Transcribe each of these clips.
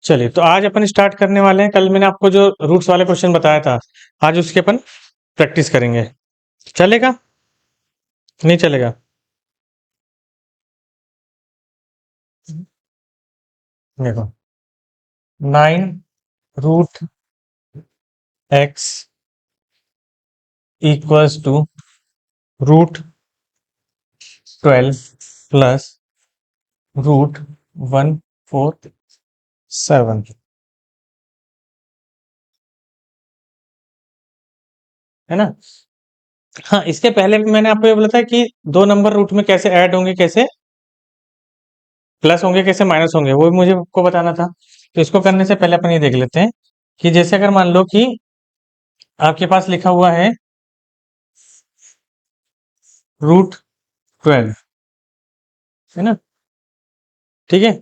चलिए, तो आज अपन स्टार्ट करने वाले हैं। कल मैंने आपको जो रूट्स वाले क्वेश्चन बताया था, आज उसके अपन प्रैक्टिस करेंगे। चलेगा? नहीं चलेगा? देखो, 9√x इक्वल्स टू √12 प्लस √147, है ना? हाँ, इसके पहले भी मैंने आपको ये बोला था कि दो नंबर रूट में कैसे ऐड होंगे, कैसे प्लस होंगे, कैसे माइनस होंगे, वो भी मुझे आपको बताना था। तो इसको करने से पहले अपन ये देख लेते हैं कि जैसे अगर मान लो कि आपके पास लिखा हुआ है √12, है ना? ठीक है,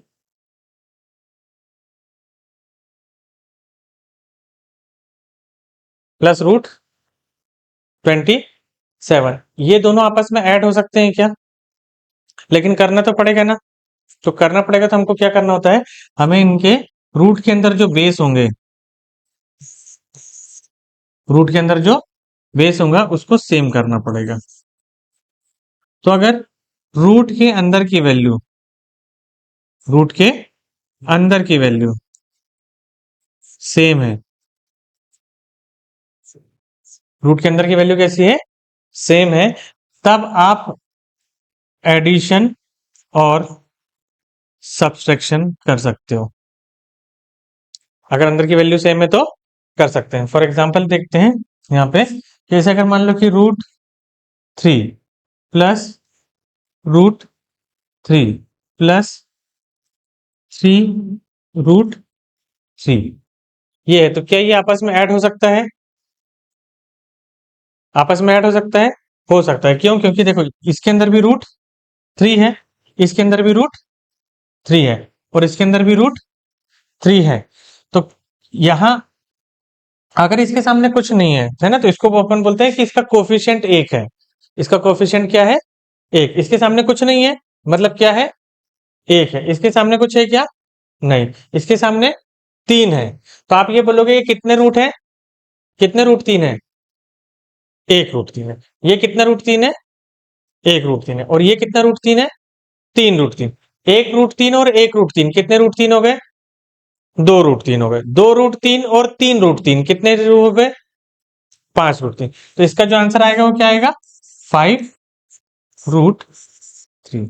प्लस √27, ये दोनों आपस में ऐड हो सकते हैं क्या? लेकिन करना तो पड़ेगा ना। तो करना पड़ेगा, तो हमको क्या करना होता है, हमें इनके रूट के अंदर जो बेस होंगे, रूट के अंदर जो बेस होगा उसको सेम करना पड़ेगा। तो अगर रूट के अंदर की वैल्यू, रूट के अंदर की वैल्यू सेम है, रूट के अंदर की वैल्यू कैसी है, सेम है, तब आप एडिशन और सब्सट्रैक्शन कर सकते हो। अगर अंदर की वैल्यू सेम है तो कर सकते हैं। फॉर एग्जांपल देखते हैं यहाँ पे, जैसे अगर मान लो कि √3 प्लस √3 प्लस 3√3, ये है, तो क्या ये आपस में ऐड हो सकता है? आपस में ऐड हो सकता है? हो सकता है। क्यों? क्योंकि देखो, इसके अंदर भी √3 है, इसके अंदर भी √3 है, और इसके अंदर भी √3 है। तो यहाँ अगर इसके सामने कुछ नहीं है ना, तो इसको अपन बोलते हैं कि इसका कोफिशिएंट 1 है। इसका कोफिशिएंट क्या है? 1। इसके सामने कुछ नहीं है, मतलब क्या है? 1 है। इसके सामने कुछ है क्या? नहीं। इसके सामने 3 है। तो आप ये बोलोगे ये कितने रूट है? कितने √3 है? 1√3 है। ये कितना √3 है? 1√3 है। और ये कितना √3 है? 3√3। 1√3 और 1√3 कितने √3 हो गए? 2√3 हो गए। 2√3 और 3√3 कितने हो गए? 5√3। तो इसका जो आंसर आएगा वो क्या आएगा? 5√3,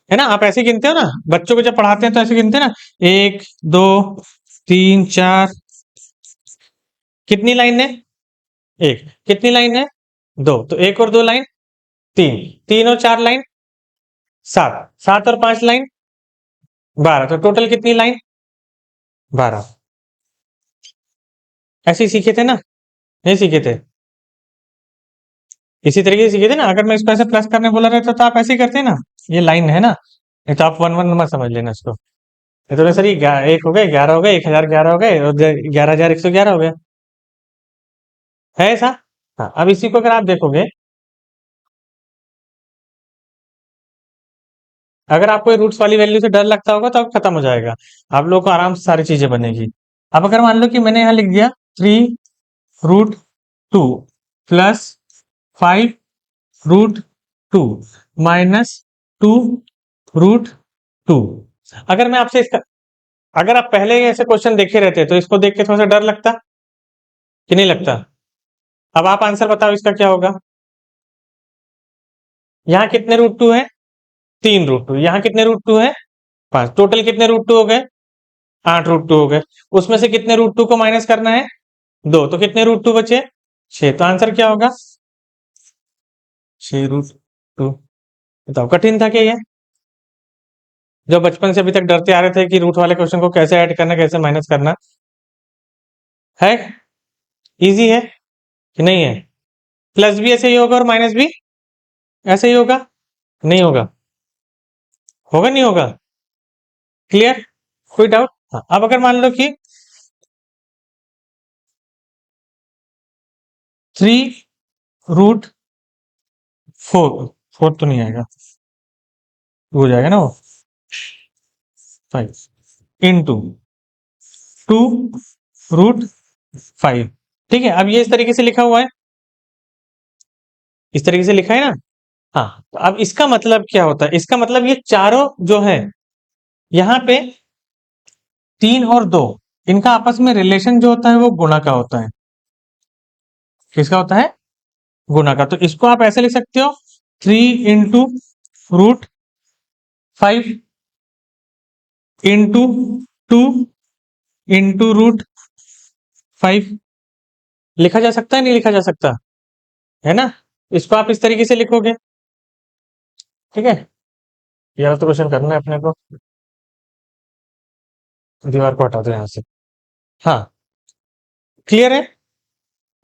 है ना? आप ऐसे गिनते हो ना, बच्चों को जब पढ़ाते हैं तो ऐसे गिनते हैं ना, 1 2 3 4। कितनी लाइन है? 1। कितनी लाइन है? 2। तो 1 और 2 लाइन, 3। 3 और 4 लाइन, 7। 7 और 5 लाइन, 12। तो टोटल कितनी लाइन? 12। ऐसे ही सीखे थे ना? नहीं सीखे थे? इसी तरीके से सीखे थे ना। अगर मैं इसको ऐसे प्लस करने बोला रहता तो आप ऐसे ही करते ना। ये लाइन है ना, नहीं तो आप वन वन मत समझ लेना इसको। ये तो सर, ये 1 हो गए, 11 हो गए, 1011 हो गए, और 11,111 हो गए, है ऐसा? हाँ, अब इसी को अगर आप देखोगे, अगर आपको रूट्स वाली वैल्यू से डर लगता होगा तो अब खत्म हो जाएगा, आप लोगों को आराम से सारी चीजें बनेगी। अब अगर मान लो कि मैंने यहाँ लिख दिया 3√2 प्लस 5√2 माइनस 2√2। अगर मैं आपसे इसका, अगर आप पहले ही ऐसे क्वेश्चन देखे रहते तो इसको देख के थोड़ा सा डर लगता कि नहीं लगता? अब आप आंसर बताओ इसका क्या होगा। यहाँ कितने √2 है? 3√2। यहाँ कितने √2 है? 5। टोटल कितने √2 हो गए? 8√2 हो गए। उसमें से कितने √2 को माइनस करना है? 2। तो कितने √2 बचे? 6। तो आंसर क्या होगा? 6√2। बताओ, कठिन था क्या ये? जो बचपन से अभी तक डरते आ रहे थे कि रूट वाले क्वेश्चन को कैसे ऐड करना, कैसे माइनस करना, है इजी है कि नहीं है? प्लस भी ऐसे ही होगा और माइनस भी ऐसे ही होगा, नहीं होगा? होगा नहीं होगा? क्लियर? कोई डाउट? हाँ, अब अगर मान लो कि 3√4, 4 तो नहीं आएगा, हो जाएगा ना वो 5। इंटू 2√5। ठीक है, अब ये इस तरीके से लिखा हुआ है, इस तरीके से लिखा है ना। हाँ, तो अब इसका मतलब क्या होता है, इसका मतलब ये चारों जो है यहाँ पे 3 और 2, इनका आपस में रिलेशन जो होता है वो गुणा का होता है। किसका होता है? गुणा का। तो इसको आप ऐसे लिख सकते हो, 3 × √5 इंटू 2 × √5 लिखा जा सकता है, नहीं लिखा जा सकता है ना। इसको आप इस तरीके से लिखोगे। ठीक है, ये तो क्वेश्चन करना है अपने को। दीवार को हटा दो यहाँ से। हाँ, क्लियर है।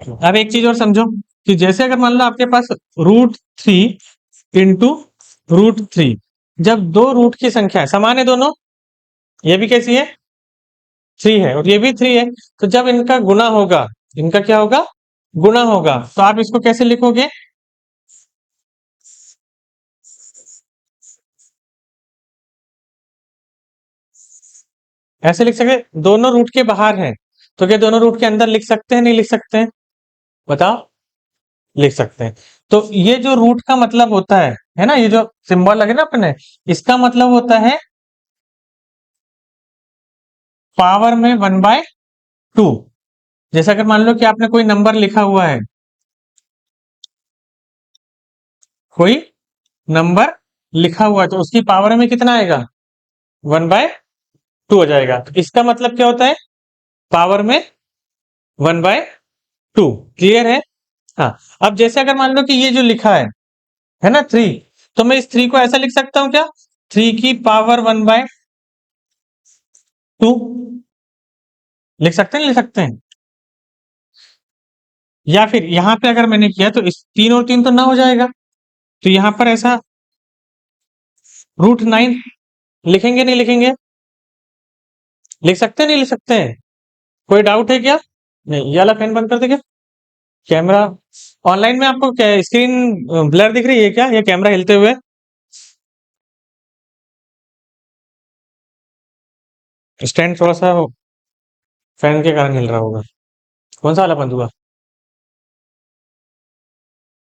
अब एक चीज और समझो कि जैसे अगर मान लो आपके पास √3 इंटू √3, जब दो रूट की संख्या है, समान है दोनों, ये भी कैसी है? 3 है और ये भी 3 है, तो जब इनका गुना होगा, इनका क्या होगा? गुना होगा। तो आप इसको कैसे लिखोगे? ऐसे लिख सकते, दोनों रूट के बाहर हैं, तो क्या दोनों रूट के अंदर लिख सकते हैं, नहीं लिख सकते हैं? बताओ। लिख सकते हैं। तो ये जो रूट का मतलब होता है ना, ये जो सिंबल लगे ना अपने, इसका मतलब होता है पावर में 1/2। जैसे अगर मान लो कि आपने कोई नंबर लिखा हुआ है, कोई नंबर लिखा हुआ है, तो उसकी पावर में कितना आएगा? 1/2 हो जाएगा। तो इसका मतलब क्या होता है? पावर में 1/2। क्लियर है। हाँ, अब जैसे अगर मान लो कि ये जो लिखा है ना 3, तो मैं इस 3 को ऐसा लिख सकता हूं क्या? 3 की पावर 1/2 लिख सकते हैं, लिख सकते हैं। या फिर यहां पे अगर मैंने किया तो इस 3 और 3 तो ना हो जाएगा, तो यहां पर ऐसा √9 लिखेंगे, नहीं लिखेंगे? लिख सकते हैं, नहीं लिख सकते हैं? कोई डाउट है क्या? नहीं, ये वाला फैन बंद कर दे क्या? कैमरा ऑनलाइन में आपको क्या स्क्रीन ब्लर दिख रही है क्या, ये कैमरा हिलते हुए? स्टैंड थोड़ा सा फैन के कारण हिल रहा होगा। कौन सा वाला बंद हुआ?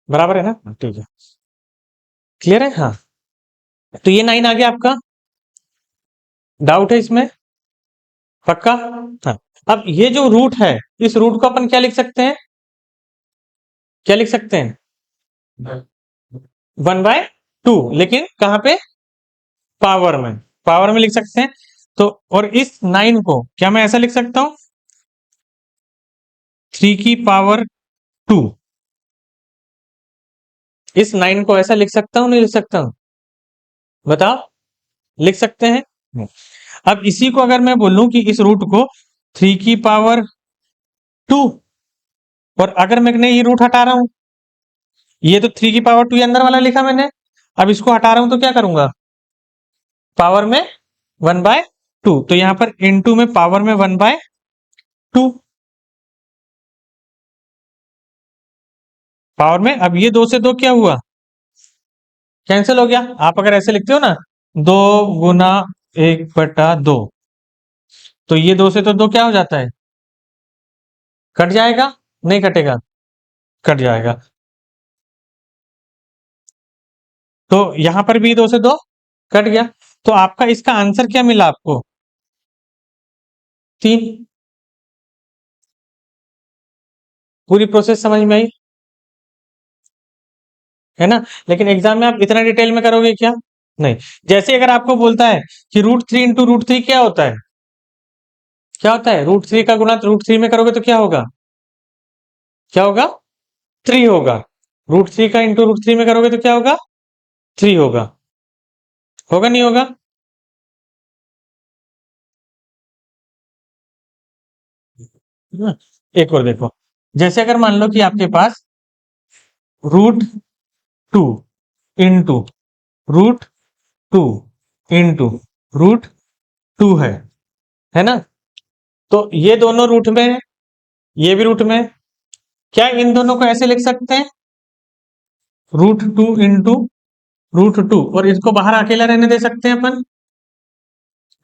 बराबर है ना? ठीक है, क्लियर है। हाँ, तो ये 9 आ गया आपका। डाउट है इसमें? पक्का? हाँ। अब ये जो रूट है, इस रूट को अपन क्या लिख सकते हैं? क्या लिख सकते हैं? 1/2, लेकिन कहां पे? पावर में। पावर में लिख सकते हैं। तो और इस 9 को क्या मैं ऐसा लिख सकता हूं? 3 की पावर 2। इस 9 को ऐसा लिख सकता हूं, नहीं लिख सकता हूं? बताओ। लिख सकते हैं। अब इसी को अगर मैं बोलूं कि इस रूट को 3 की पावर 2, और अगर मैं ये रूट हटा रहा हूं, ये तो 3 की पावर 2 ये अंदर वाला लिखा मैंने, अब इसको हटा रहा हूं तो क्या करूंगा? पावर में 1/2, तो यहां पर इनटू में पावर में 1/2 पावर में। अब ये 2 से 2 क्या हुआ? कैंसिल हो गया। आप अगर ऐसे लिखते हो ना, 2 × 1/2, तो ये 2 से 2 क्या हो जाता है? कट जाएगा, नहीं कटेगा? कट जाएगा। तो यहां पर भी 2 से 2 कट गया। तो आपका इसका आंसर क्या मिला आपको? 3। पूरी प्रोसेस समझ में आई है ना। लेकिन एग्जाम में आप इतना डिटेल में करोगे क्या? नहीं। जैसे अगर आपको बोलता है कि √3 इंटू √3 क्या होता है? क्या होता है? √3 का गुणा √3 में करोगे तो क्या होगा? क्या होगा? 3 होगा। √3 का इंटू √3 में करोगे तो क्या होगा? 3 होगा। होगा, नहीं होगा? एक और देखो, जैसे अगर मान लो कि आपके पास √2 इंटू √2 इंटू √2 है ना। तो ये दोनों रूट में है, ये भी रूट में है। क्या इन दोनों को ऐसे लिख सकते हैं? √2 इंटू √2, और इसको बाहर अकेला रहने दे सकते हैं अपन?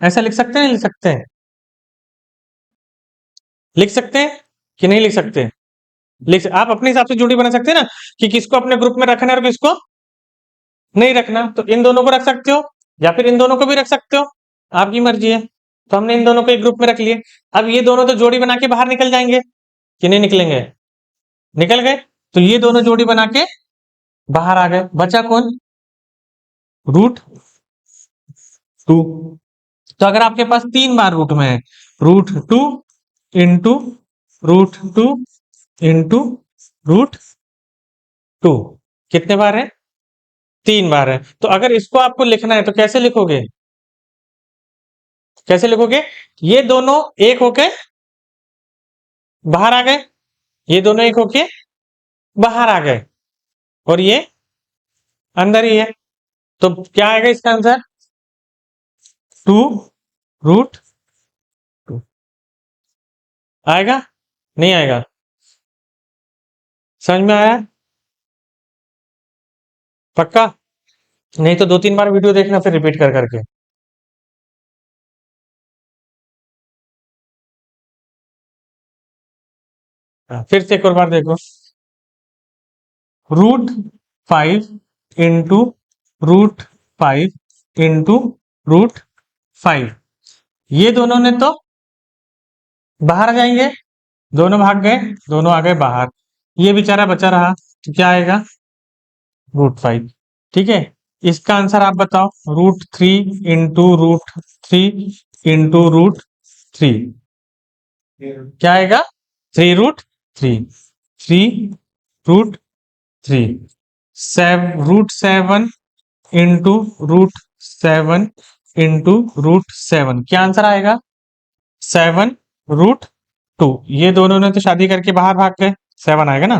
ऐसा लिख सकते हैं, लिख सकते हैं, लिख सकते हैं कि नहीं लिख सकते? आप अपने हिसाब से जोड़ी बना सकते हैं ना, कि किसको अपने ग्रुप में रखना है और किसको नहीं रखना। तो इन दोनों को रख सकते हो या फिर इन दोनों को भी रख सकते हो, आपकी मर्जी है। तो हमने इन दोनों को एक ग्रुप में रख लिए। अब ये दोनों तो जोड़ी बना के बाहर निकल जाएंगे कि नहीं निकलेंगे? निकल गए। तो ये दोनों जोड़ी बना के बाहर आ गए। बचा कौन? √2। तो अगर आपके पास 3 बार रूट में है, √2 इंटू √2 इंटू √2, कितने बार है? 3 बार है। तो अगर इसको आपको लिखना है तो कैसे लिखोगे? कैसे लिखोगे? ये दोनों एक होके बाहर आ गए, ये दोनों एक होके बाहर आ गए, और ये अंदर ही है। तो क्या आएगा इसका आंसर? 2√2 आएगा, नहीं आएगा? समझ में आया? पक्का? नहीं तो 2-3 बार वीडियो देखना फिर रिपीट कर करके। फिर से एक और बार देखो। √5 इंटू √5 इंटू √5, ये दोनों ने तो बाहर आ जाएंगे, दोनों भाग गए, दोनों आ गए बाहर, ये बेचारा बचा रहा। तो क्या आएगा? √5। ठीक है, इसका आंसर आप बताओ। √3 इंटू √3 इंटू √3 क्या आएगा? 3√3, 3√3, √7 इंटू √7 इंटू √7, क्या आंसर आएगा? 7√2। ये दोनों ने तो शादी करके बाहर भाग गए, 7 आएगा ना,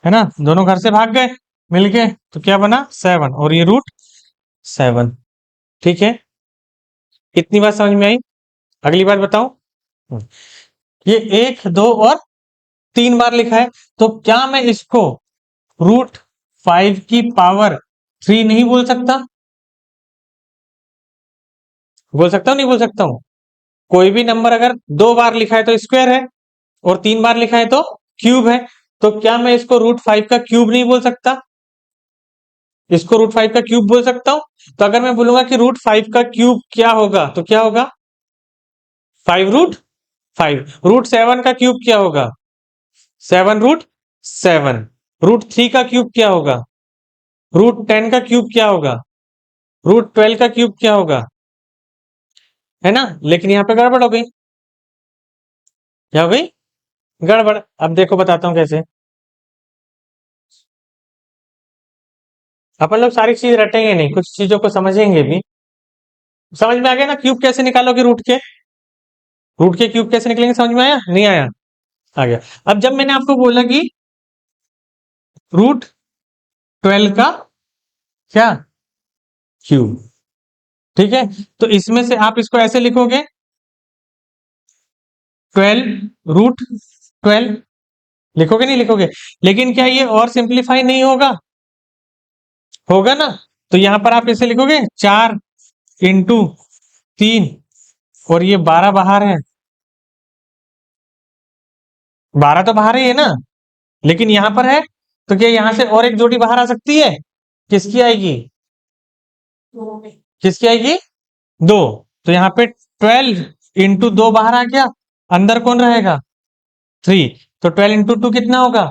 है ना? दोनों घर से भाग गए मिलके, तो क्या बना? 7, और ये √7। ठीक है, इतनी बात समझ में आई? अगली बात बताओ। ये 1, 2 और 3 बार लिखा है, तो क्या मैं इसको √5 की पावर 3 नहीं बोल सकता? बोल सकता हूँ, नहीं बोल सकता हूँ? कोई भी नंबर अगर 2 बार लिखा है तो स्क्वायर है, और 3 बार लिखा है तो क्यूब है। तो क्या मैं इसको √5 का क्यूब नहीं बोल सकता? इसको √5 का क्यूब बोल सकता हूं। तो अगर मैं बोलूंगा कि √5 का क्यूब क्या होगा, तो क्या होगा? 5√5। √7 का क्यूब क्या होगा? 7√7। √3 का क्यूब क्या होगा? √10 का क्यूब क्या होगा? √12 का क्यूब क्या होगा? है ना? लेकिन यहाँ पे गड़बड़ हो गई। क्या हो गई? गड़बड़। अब देखो बताता हूं कैसे। अपन लोग सारी चीज रटेंगे नहीं, कुछ चीजों को समझेंगे भी। समझ में आ गया ना? क्यूब कैसे निकालोगे रूट के क्यूब कैसे निकलेंगे? समझ में आया? नहीं आया? आ गया। अब जब मैंने आपको बोला कि √12 का क्या क्यूब, ठीक है, तो इसमें से आप इसको ऐसे लिखोगे 12√12, लिखोगे नहीं लिखोगे? लेकिन क्या ये और सिंप्लीफाई नहीं होगा? होगा ना? तो यहां पर आप ऐसे लिखोगे 4 इंटू 3, और ये 12 बाहर है, 12 तो बाहर ही है ना, लेकिन यहां पर है। तो क्या यहां से और एक जोड़ी बाहर आ सकती है? किसकी आएगी? किसकी आएगी? 2। तो यहाँ पे 12 इंटू 2 बाहर आ गया, अंदर कौन रहेगा? 3। तो 12 इंटू 2 कितना होगा?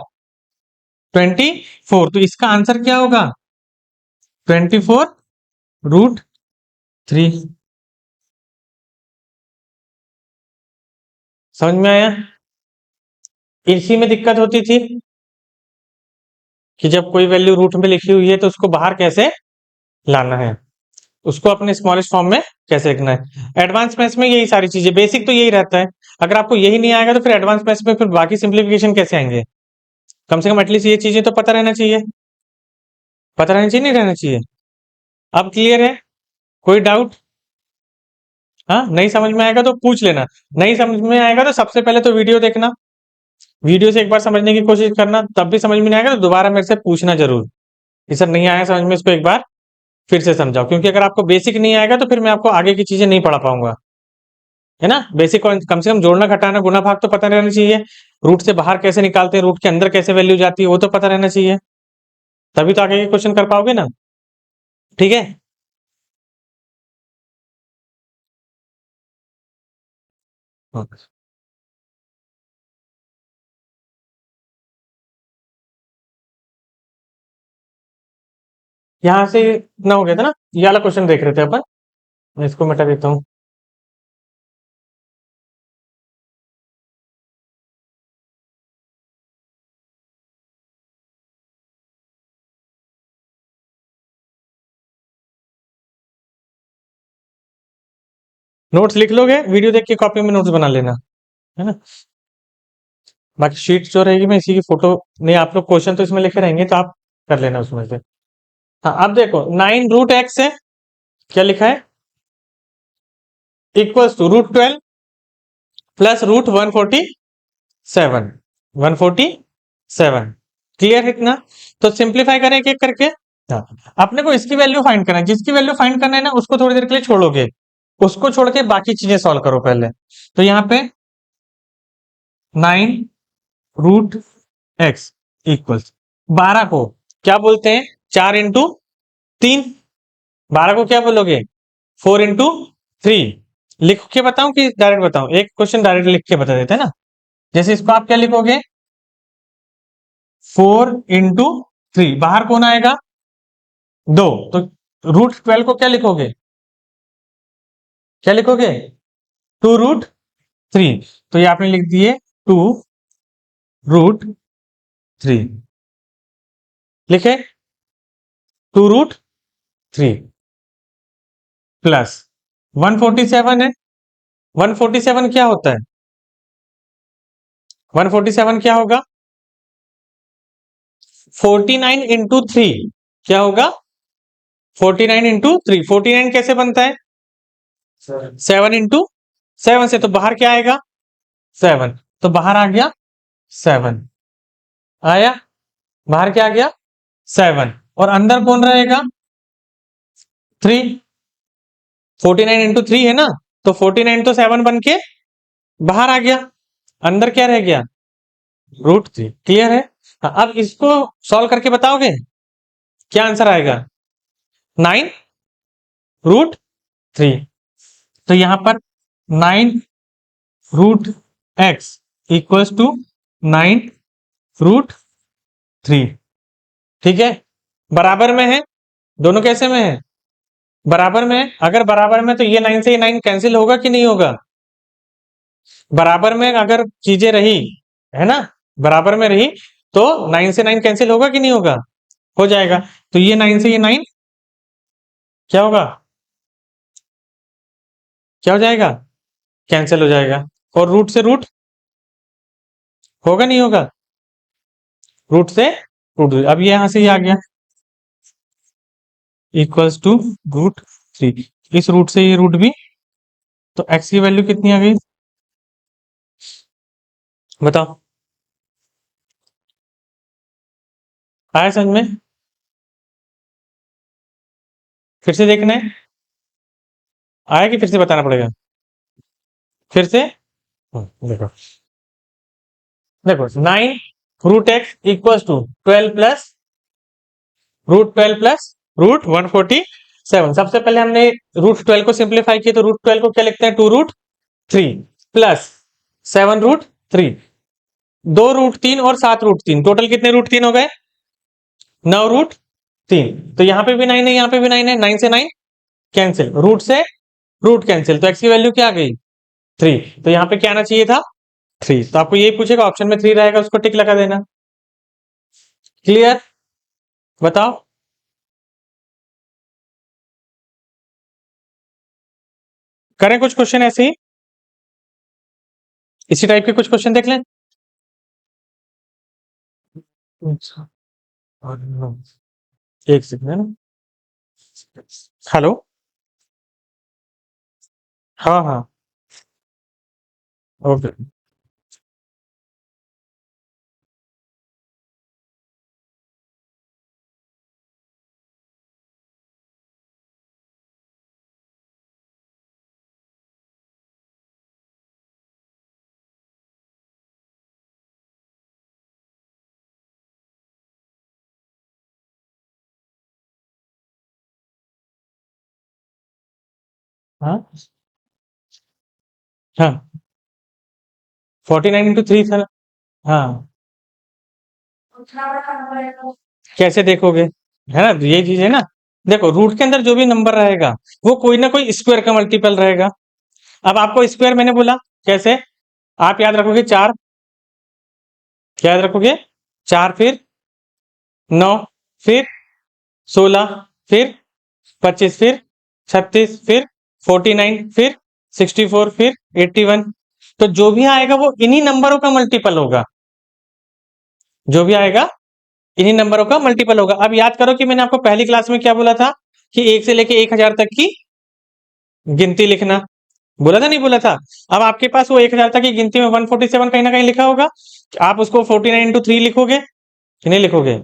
24। तो इसका आंसर क्या होगा? 24√3। समझ में आया? इसी में दिक्कत होती थी कि जब कोई वैल्यू रूट में लिखी हुई है तो उसको बाहर कैसे लाना है, उसको अपने स्मॉलेस्ट फॉर्म में कैसे लिखना है। एडवांस मैथ्स में यही सारी चीजें, बेसिक तो यही रहता है। अगर आपको यही नहीं आएगा तो फिर एडवांस मैथ्स में फिर बाकी सिंप्लीफिकेशन कैसे आएंगे? कम से कम एटलीस्ट ये चीजें तो पता रहना चाहिए। पता रहना चाहिए, नहीं रहना चाहिए? अब क्लियर है? कोई डाउट? हाँ, नहीं समझ में आएगा तो पूछ लेना। नहीं समझ में आएगा तो सबसे पहले तो वीडियो देखना, वीडियो से एक बार समझने की कोशिश करना, तब भी समझ में नहीं आएगा तो दोबारा मेरे से पूछना जरूर कि सर नहीं आया समझ में, इसको एक बार फिर से समझाओ, क्योंकि अगर आपको बेसिक नहीं आएगा तो फिर मैं आपको आगे की चीजें नहीं पढ़ा पाऊंगा, है ना। बेसिक कम से कम जोड़ना घटाना गुना भाग तो पता रहना चाहिए। रूट से बाहर कैसे निकालते हैं, रूट के अंदर कैसे वैल्यू जाती है, वो तो पता रहना चाहिए, तभी तो आगे के क्वेश्चन कर पाओगे ना। ठीक है। हाँ। यहाँ से ना हो गया था ना, ये वाला क्वेश्चन देख रहे थे अपन। मैं इसको मिटा देता हूँ। नोट्स लिख लोगे, वीडियो देख के कॉपी में नोट्स बना लेना, है ना। बाकी शीट जो रहेगी मैं इसी की फोटो, नहीं आप लोग क्वेश्चन तो इसमें लिखे रहेंगे तो आप कर लेना उसमें से। हाँ, अब देखो 9 रूट x है, क्या लिखा है, इक्वल्स टू √12 प्लस √147, 147। क्लियर है इतना। तो सिंप्लीफाई करें एक एक करके। हाँ, अपने को इसकी वैल्यू फाइंड करना है, जिसकी वैल्यू फाइंड करना है ना उसको थोड़ी देर के लिए छोड़ोगे, उसको छोड़ के बाकी चीजें सॉल्व करो पहले। तो यहाँ पे 9 √x इक्वल्स 12 को क्या बोलते हैं, 4 × 3। 12 को क्या बोलोगे, 4 × 3। लिख के बताऊं कि डायरेक्ट बताऊं, एक क्वेश्चन डायरेक्ट लिख के बता देते हैं ना। जैसे इसको आप क्या लिखोगे, 4 × 3, बाहर कौन आएगा, 2, तो √12 को क्या लिखोगे, क्या लिखोगे, 2 √3। तो ये आपने लिख दिए 2 √3, लिखे 2 √3 प्लस 147 है। 147 क्या होता है, 147 क्या होगा, 49 × 3 क्या होगा, 49 × 3। 49 कैसे बनता है, 7 × 7 से, तो बाहर क्या आएगा, 7, तो बाहर आ गया 7, आया, बाहर क्या आ गया, 7, और अंदर कौन रहेगा, 3। 49 × 3 है ना, तो 49 तो 7 बन के बाहर आ गया, अंदर क्या रह गया, √3। क्लियर है। हाँ, अब इसको सॉल्व करके बताओगे, क्या आंसर आएगा, 9 √3। तो यहां पर 9 √x इक्वल्स टू 9 √3। ठीक है, बराबर में है, दोनों कैसे में है, बराबर में है। अगर बराबर में तो ये 9 से ये 9 कैंसिल होगा कि नहीं होगा, बराबर में अगर चीजें रही, है ना, बराबर में रही तो 9 से 9 कैंसिल होगा कि नहीं होगा, हो जाएगा। तो ये 9 से ये 9 क्या होगा, क्या हो जाएगा, कैंसिल हो जाएगा। और रूट से रूट होगा नहीं होगा, रूट से रूट, अब ये यहां से ये आ गया इक्वल्स टू √3। इस रूट से ये रूट भी, तो x की वैल्यू कितनी आ गई, बताओ, आया समझ में, फिर से देखना है, आया कि फिर से बताना पड़ेगा, फिर से। देखो देखो 9 √x equals to 12 plus √12 plus √147। सबसे पहले हमने √12 को सिंप्लीफाई किया, तो √12 को क्या लिखते हैं, 2 √3 प्लस 7 √3, 2 √3 और 7 √3, टोटल कितने √3 हो गए, 9 √3। तो यहाँ पे भी 9 है, यहाँ पे भी 9 है, 9 से 9 कैंसिल, रूट से रूट कैंसिल, तो x की वैल्यू क्या आ गई, 3। तो यहाँ पे क्या आना चाहिए था, 3। तो आपको यही पूछेगा, ऑप्शन में 3 रहेगा, उसको टिक लगा देना। क्लियर, बताओ, करें कुछ क्वेश्चन ऐसे ही, इसी टाइप के कुछ क्वेश्चन देख लें। अच्छा, एक सेकंड, हेलो, हाँ हाँ, ओके। हाँ हाँ, 49 into 3 था ना? हाँ, कैसे देखोगे? है ना, ये चीज है ना। देखो, रूट के अंदर जो भी नंबर रहेगा वो कोई ना कोई स्क्वायर का मल्टीपल रहेगा। अब आपको स्क्वायर मैंने बोला कैसे, आप याद रखोगे 4, क्या याद रखोगे? 4, फिर 9, फिर 16, फिर 25, फिर 36, फिर 49, फिर 64, फिर 81। तो जो भी आएगा वो इन्हीं नंबरों का मल्टीपल होगा। जो भी आएगा इन्हीं नंबरों का मल्टीपल होगा। अब याद करो कि मैंने आपको पहली क्लास में क्या बोला था कि 1 से लेके 1000 तक की गिनती लिखना, बोला था नहीं बोला था? अब आपके पास वो 1000 तक की गिनती में 147 कहीं ना कहीं लिखा होगा। आप उसको 49 into 3 लिखोगे कि नहीं लिखोगे?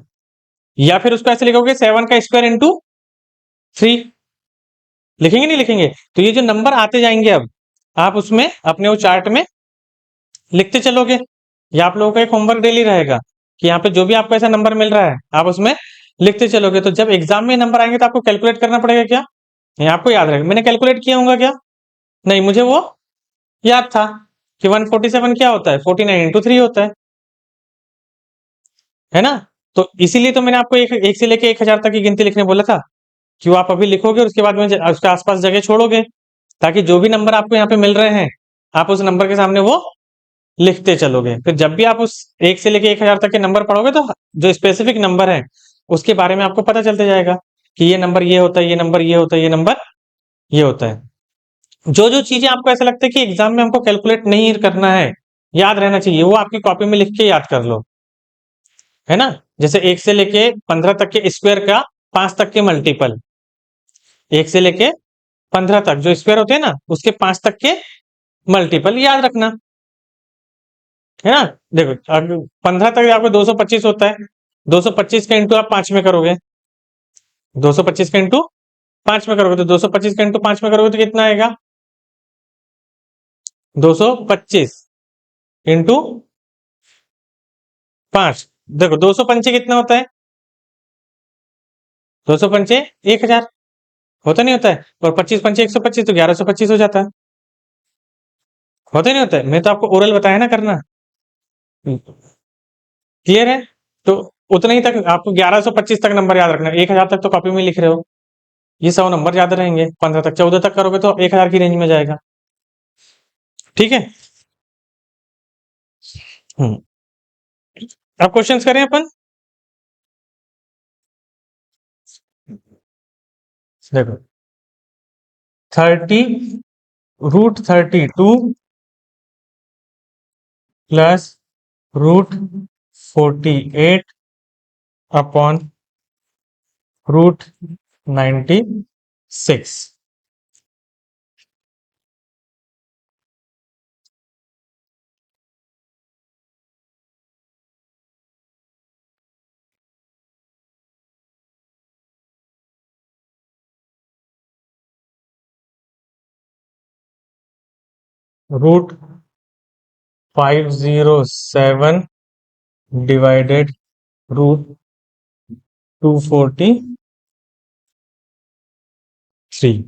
या फिर उसको ऐसे लिखोगे 7 का स्क्वायर इंटू 3, लिखेंगे नहीं लिखेंगे? तो ये जो नंबर आते जाएंगे अब आप उसमें अपने वो चार्ट में लिखते चलोगे। या आप लोगों का एक होमवर्क डेली रहेगा कि यहाँ पे जो भी आपको ऐसा नंबर मिल रहा है आप उसमें लिखते चलोगे। तो जब एग्जाम में नंबर आएंगे तो आपको कैलकुलेट करना पड़ेगा क्या? नहीं, आपको याद रहेगा। मैंने कैलकुलेट किया होगा क्या? नहीं, मुझे वो याद था कि 147 क्या होता है, 49 into 3 होता है ना? तो इसीलिए तो मैंने आपको एक से लेके 1000 तक की गिनती लिखने बोला था कि वो आप अभी लिखोगे और उसके बाद में उसके आसपास जगह छोड़ोगे, ताकि जो भी नंबर आपको यहाँ पे मिल रहे हैं आप उस नंबर के सामने वो लिखते चलोगे। फिर जब भी आप उस 1 से लेके 1000 तक के नंबर पढ़ोगे तो जो स्पेसिफिक नंबर है उसके बारे में आपको पता चलते जाएगा कि ये नंबर ये होता है, ये नंबर ये होता है, ये नंबर ये होता है। जो जो चीजें आपको ऐसा लगता है कि एग्जाम में हमको कैलकुलेट नहीं करना है, याद रहना चाहिए, वो आपकी कॉपी में लिख के याद कर लो, है ना? जैसे 1 से लेके 15 तक के स्क्वायर का 5 तक के मल्टीपल, 1 से लेके 15 तक जो स्क्वायर होते हैं ना उसके 5 तक के मल्टीपल याद रखना, है ना? देखो, 15 तक आपको 225 होता है, 225 का इंटू आप 5 में करोगे, 225 का इंटू 5 में करोगे तो 225 का इंटू 5 में करोगे तो कितना आएगा? 225 इंटू 5। देखो, 205 कितना होता है? 205 1000 होता नहीं होता है? और 25 पंचे 125 तो 1125 हो जाता है, होता नहीं होता है? मैं तो आपको ओरल बताया ना करना। क्लियर है? तो उतना ही तक आपको 1125 तक नंबर याद रखना है। 1000 तक तो कॉपी में लिख रहे हो, ये 100 नंबर याद रहेंगे। 15 तक, 14 तक करोगे तो 1000 की रेंज में जाएगा। ठीक है। हम्म। अब क्वेश्चंस करें अपन। देखो, 30 √32 प्लस √48 अपॉन √96। √507 डिवाइडेड √243।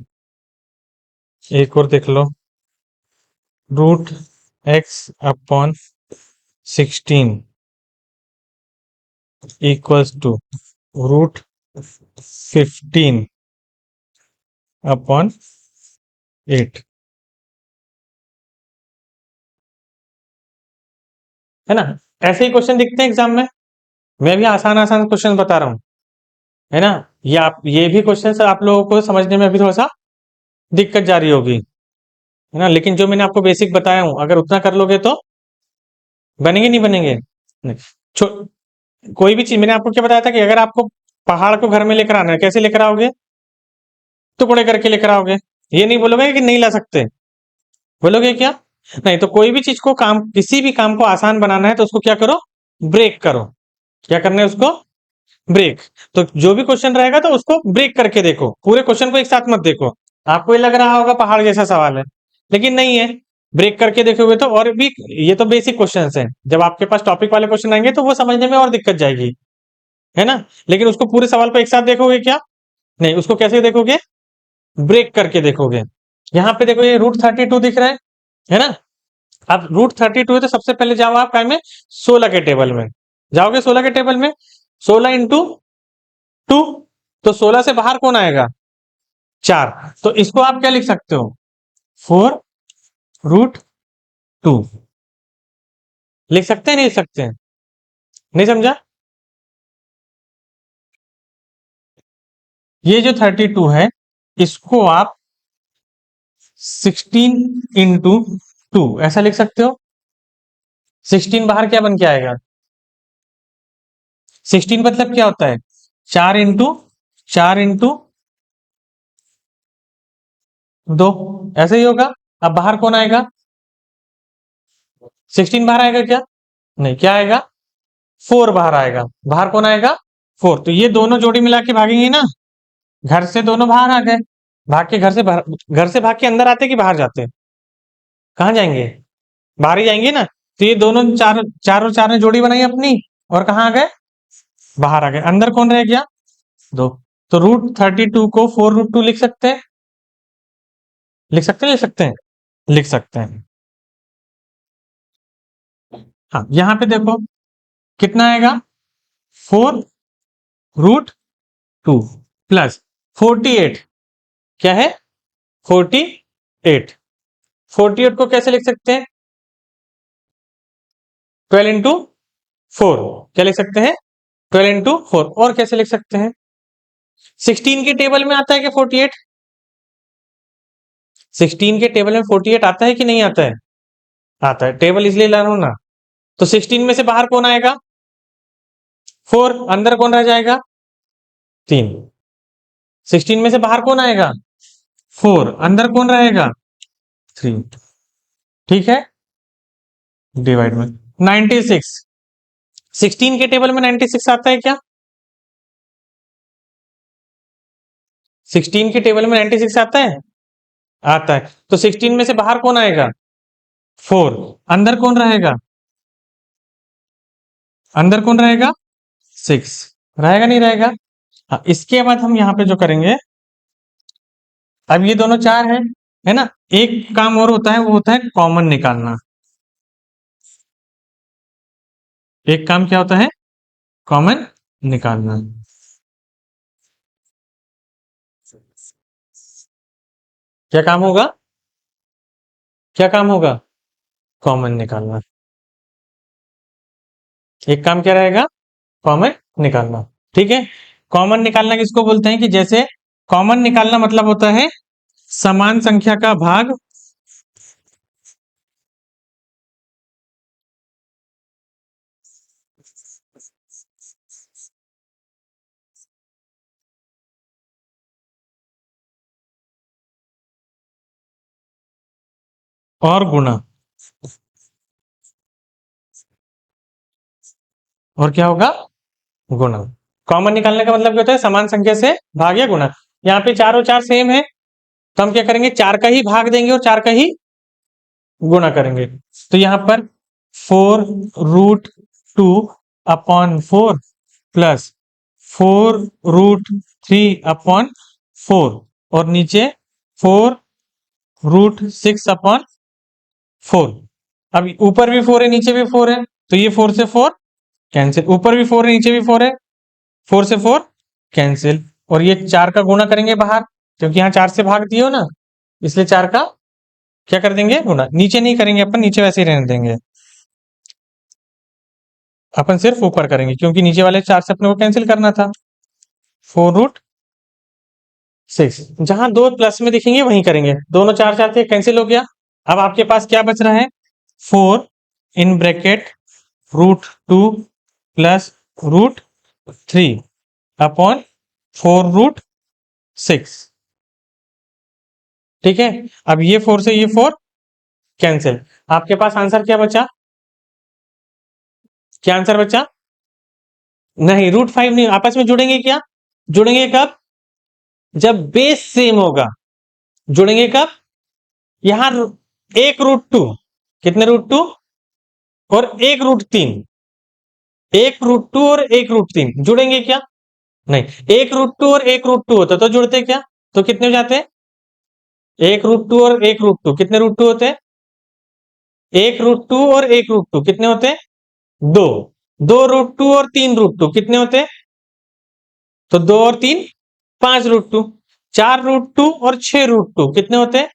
एक और देख लो, √x/16 इक्वल्स टू √15/8, है ना? ऐसे ही क्वेश्चन दिखते हैं एग्जाम में। मैं भी आसान आसान क्वेश्चन बता रहा हूँ, है ना? ये भी क्वेश्चन आप लोगों को समझने में अभी थोड़ा सा दिक्कत जा रही होगी, है ना? लेकिन जो मैंने आपको बेसिक बताया हूँ अगर उतना कर लोगे तो बनेंगे, नहीं बनेंगे? नहीं। कोई भी चीज मैंने आपको क्या बताया था कि अगर आपको पहाड़ को घर में लेकर आना है, कैसे लेकर आओगे? टुकड़े करके लेकर आओगे। ये नहीं बोलोगे कि नहीं ला सकते, बोलोगे क्या? नहीं। तो कोई भी चीज को, काम, किसी भी काम को आसान बनाना है तो उसको क्या करो? ब्रेक करो। क्या करना है उसको? ब्रेक। तो जो भी क्वेश्चन रहेगा तो उसको ब्रेक करके देखो, पूरे क्वेश्चन को एक साथ मत देखो। आपको ये लग रहा होगा पहाड़ जैसा सवाल है, लेकिन नहीं है। ब्रेक करके देखोगे तो और भी, ये तो बेसिक क्वेश्चन है। जब आपके पास टॉपिक वाले क्वेश्चन आएंगे तो वो समझने में और दिक्कत जाएगी, है ना? लेकिन उसको पूरे सवाल को एक साथ देखोगे क्या? नहीं, उसको कैसे देखोगे? ब्रेक करके देखोगे। यहाँ पे देखो ये √32 दिख रहा है ना। अब √32 है तो सबसे पहले जाओ आप काय में, 16 के टेबल में जाओगे। 16 के टेबल में 16 × 2, तो 16 से बाहर कौन आएगा, 4। तो इसको आप क्या लिख सकते हो, 4√2 लिख सकते हैं, नहीं लिख सकते हैं, नहीं समझा। ये जो 32 है इसको आप 16 × 2 ऐसा लिख सकते हो। 16 बाहर क्या बन के आएगा, 16 मतलब क्या होता है, 4 × 2 ऐसे ही होगा। अब बाहर कौन आएगा, 16 बाहर आएगा क्या, नहीं, क्या आएगा, 4 बाहर आएगा। बाहर कौन आएगा, 4। तो ये दोनों जोड़ी मिला के भागेंगे ना, घर से दोनों बाहर आ गए। भाग के घर से भाग के अंदर आते कि बाहर जाते, कहाँ जाएंगे, बाहर ही जाएंगे ना। तो ये दोनों चार चार और चार ने जोड़ी बनाई अपनी, और कहाँ आ गए, बाहर आ गए। अंदर कौन रह गया, 2। तो √32 को 4√2 लिख सकते हैं, लिख सकते हैं, लिख सकते हैं, लिख सकते हैं। हाँ, यहां पे देखो कितना आएगा, 4√2 प्लस 48, क्या है, 48 को कैसे लिख सकते हैं, 12 × 4 क्या लिख सकते हैं, 12 × 4। और कैसे लिख सकते हैं, 16 के टेबल में आता है क्या 48, 16 के टेबल में 48 आता है कि नहीं आता है, आता है। टेबल इसलिए ला रहा हूं ना। तो 16 में से बाहर कौन आएगा, 4। अंदर कौन रह जाएगा, 3। 16 में से बाहर कौन आएगा, 4। अंदर कौन रहेगा, 3। ठीक है, डिवाइड में 96। 16 के टेबल में 96 आता है क्या, 16 के टेबल में 96 आता है, आता है। तो 16 में से बाहर कौन आएगा, 4। अंदर कौन रहेगा, अंदर कौन रहेगा, 6 रहेगा, नहीं रहेगा। हाँ, इसके बाद हम यहाँ पे जो करेंगे, अब ये दोनों 4 है ना। एक काम और होता है, वो होता है कॉमन निकालना। एक काम क्या होता है, कॉमन निकालना। क्या काम होगा, क्या काम होगा, कॉमन निकालना। एक काम क्या रहेगा, कॉमन निकालना। ठीक है, कॉमन निकालना किसको बोलते हैं, कि जैसे कॉमन निकालना मतलब होता है समान संख्या का भाग और गुणा। और क्या होगा, गुणा। कॉमन निकालने का मतलब क्या होता है, समान संख्या से भाग या गुणा। यहाँ पे 4 और 4 सेम है, तो हम क्या करेंगे, 4 का ही भाग देंगे और 4 का ही गुणा करेंगे। तो यहां पर 4√2/4 प्लस 4√3/4 और नीचे 4√6/4। अब ऊपर भी 4 है, नीचे भी 4 है, तो ये 4 से 4 कैंसिल। ऊपर भी 4 है, नीचे भी 4 है, 4 से 4 कैंसिल। और ये 4 का गुणा करेंगे बाहर, क्योंकि यहाँ 4 से भाग दियो ना, इसलिए 4 का क्या कर देंगे, गुणा। नीचे नहीं करेंगे अपन, नीचे वैसे ही रहने देंगे, अपन सिर्फ ऊपर करेंगे, क्योंकि नीचे वाले 4 से अपने को कैंसिल करना था। 4√6, जहां दो प्लस में दिखेंगे वहीं करेंगे। दोनों 4 4 थे, कैंसिल हो गया। अब आपके पास क्या बच रहा है, 4 √2 प्लस √3/4√6। ठीक है, अब ये 4 से ये 4 कैंसिल। आपके पास आंसर क्या बचा, क्या आंसर बचा, नहीं, √5 नहीं, आपस में जुड़ेंगे क्या, जुड़ेंगे कब, जब बेस सेम होगा। जुड़ेंगे कब, यहां 1√2, कितने √2 और 1√3, 1√2 और 1√3 जुड़ेंगे क्या, नहीं। 1√2 और 1√2 होता तो जुड़ते क्या, तो कितने हो जाते, एक रूट टू और एक रूट टू कितने रूट टू होते हैं? एक रूट टू और एक रूट टू कितने होते हैं? दो। दो रूट टू और तीन रूट टू कितने होते हैं? तो दो और तीन, पांच रूट टू। चार रूट टू और छह रूट टू कितने होते हैं?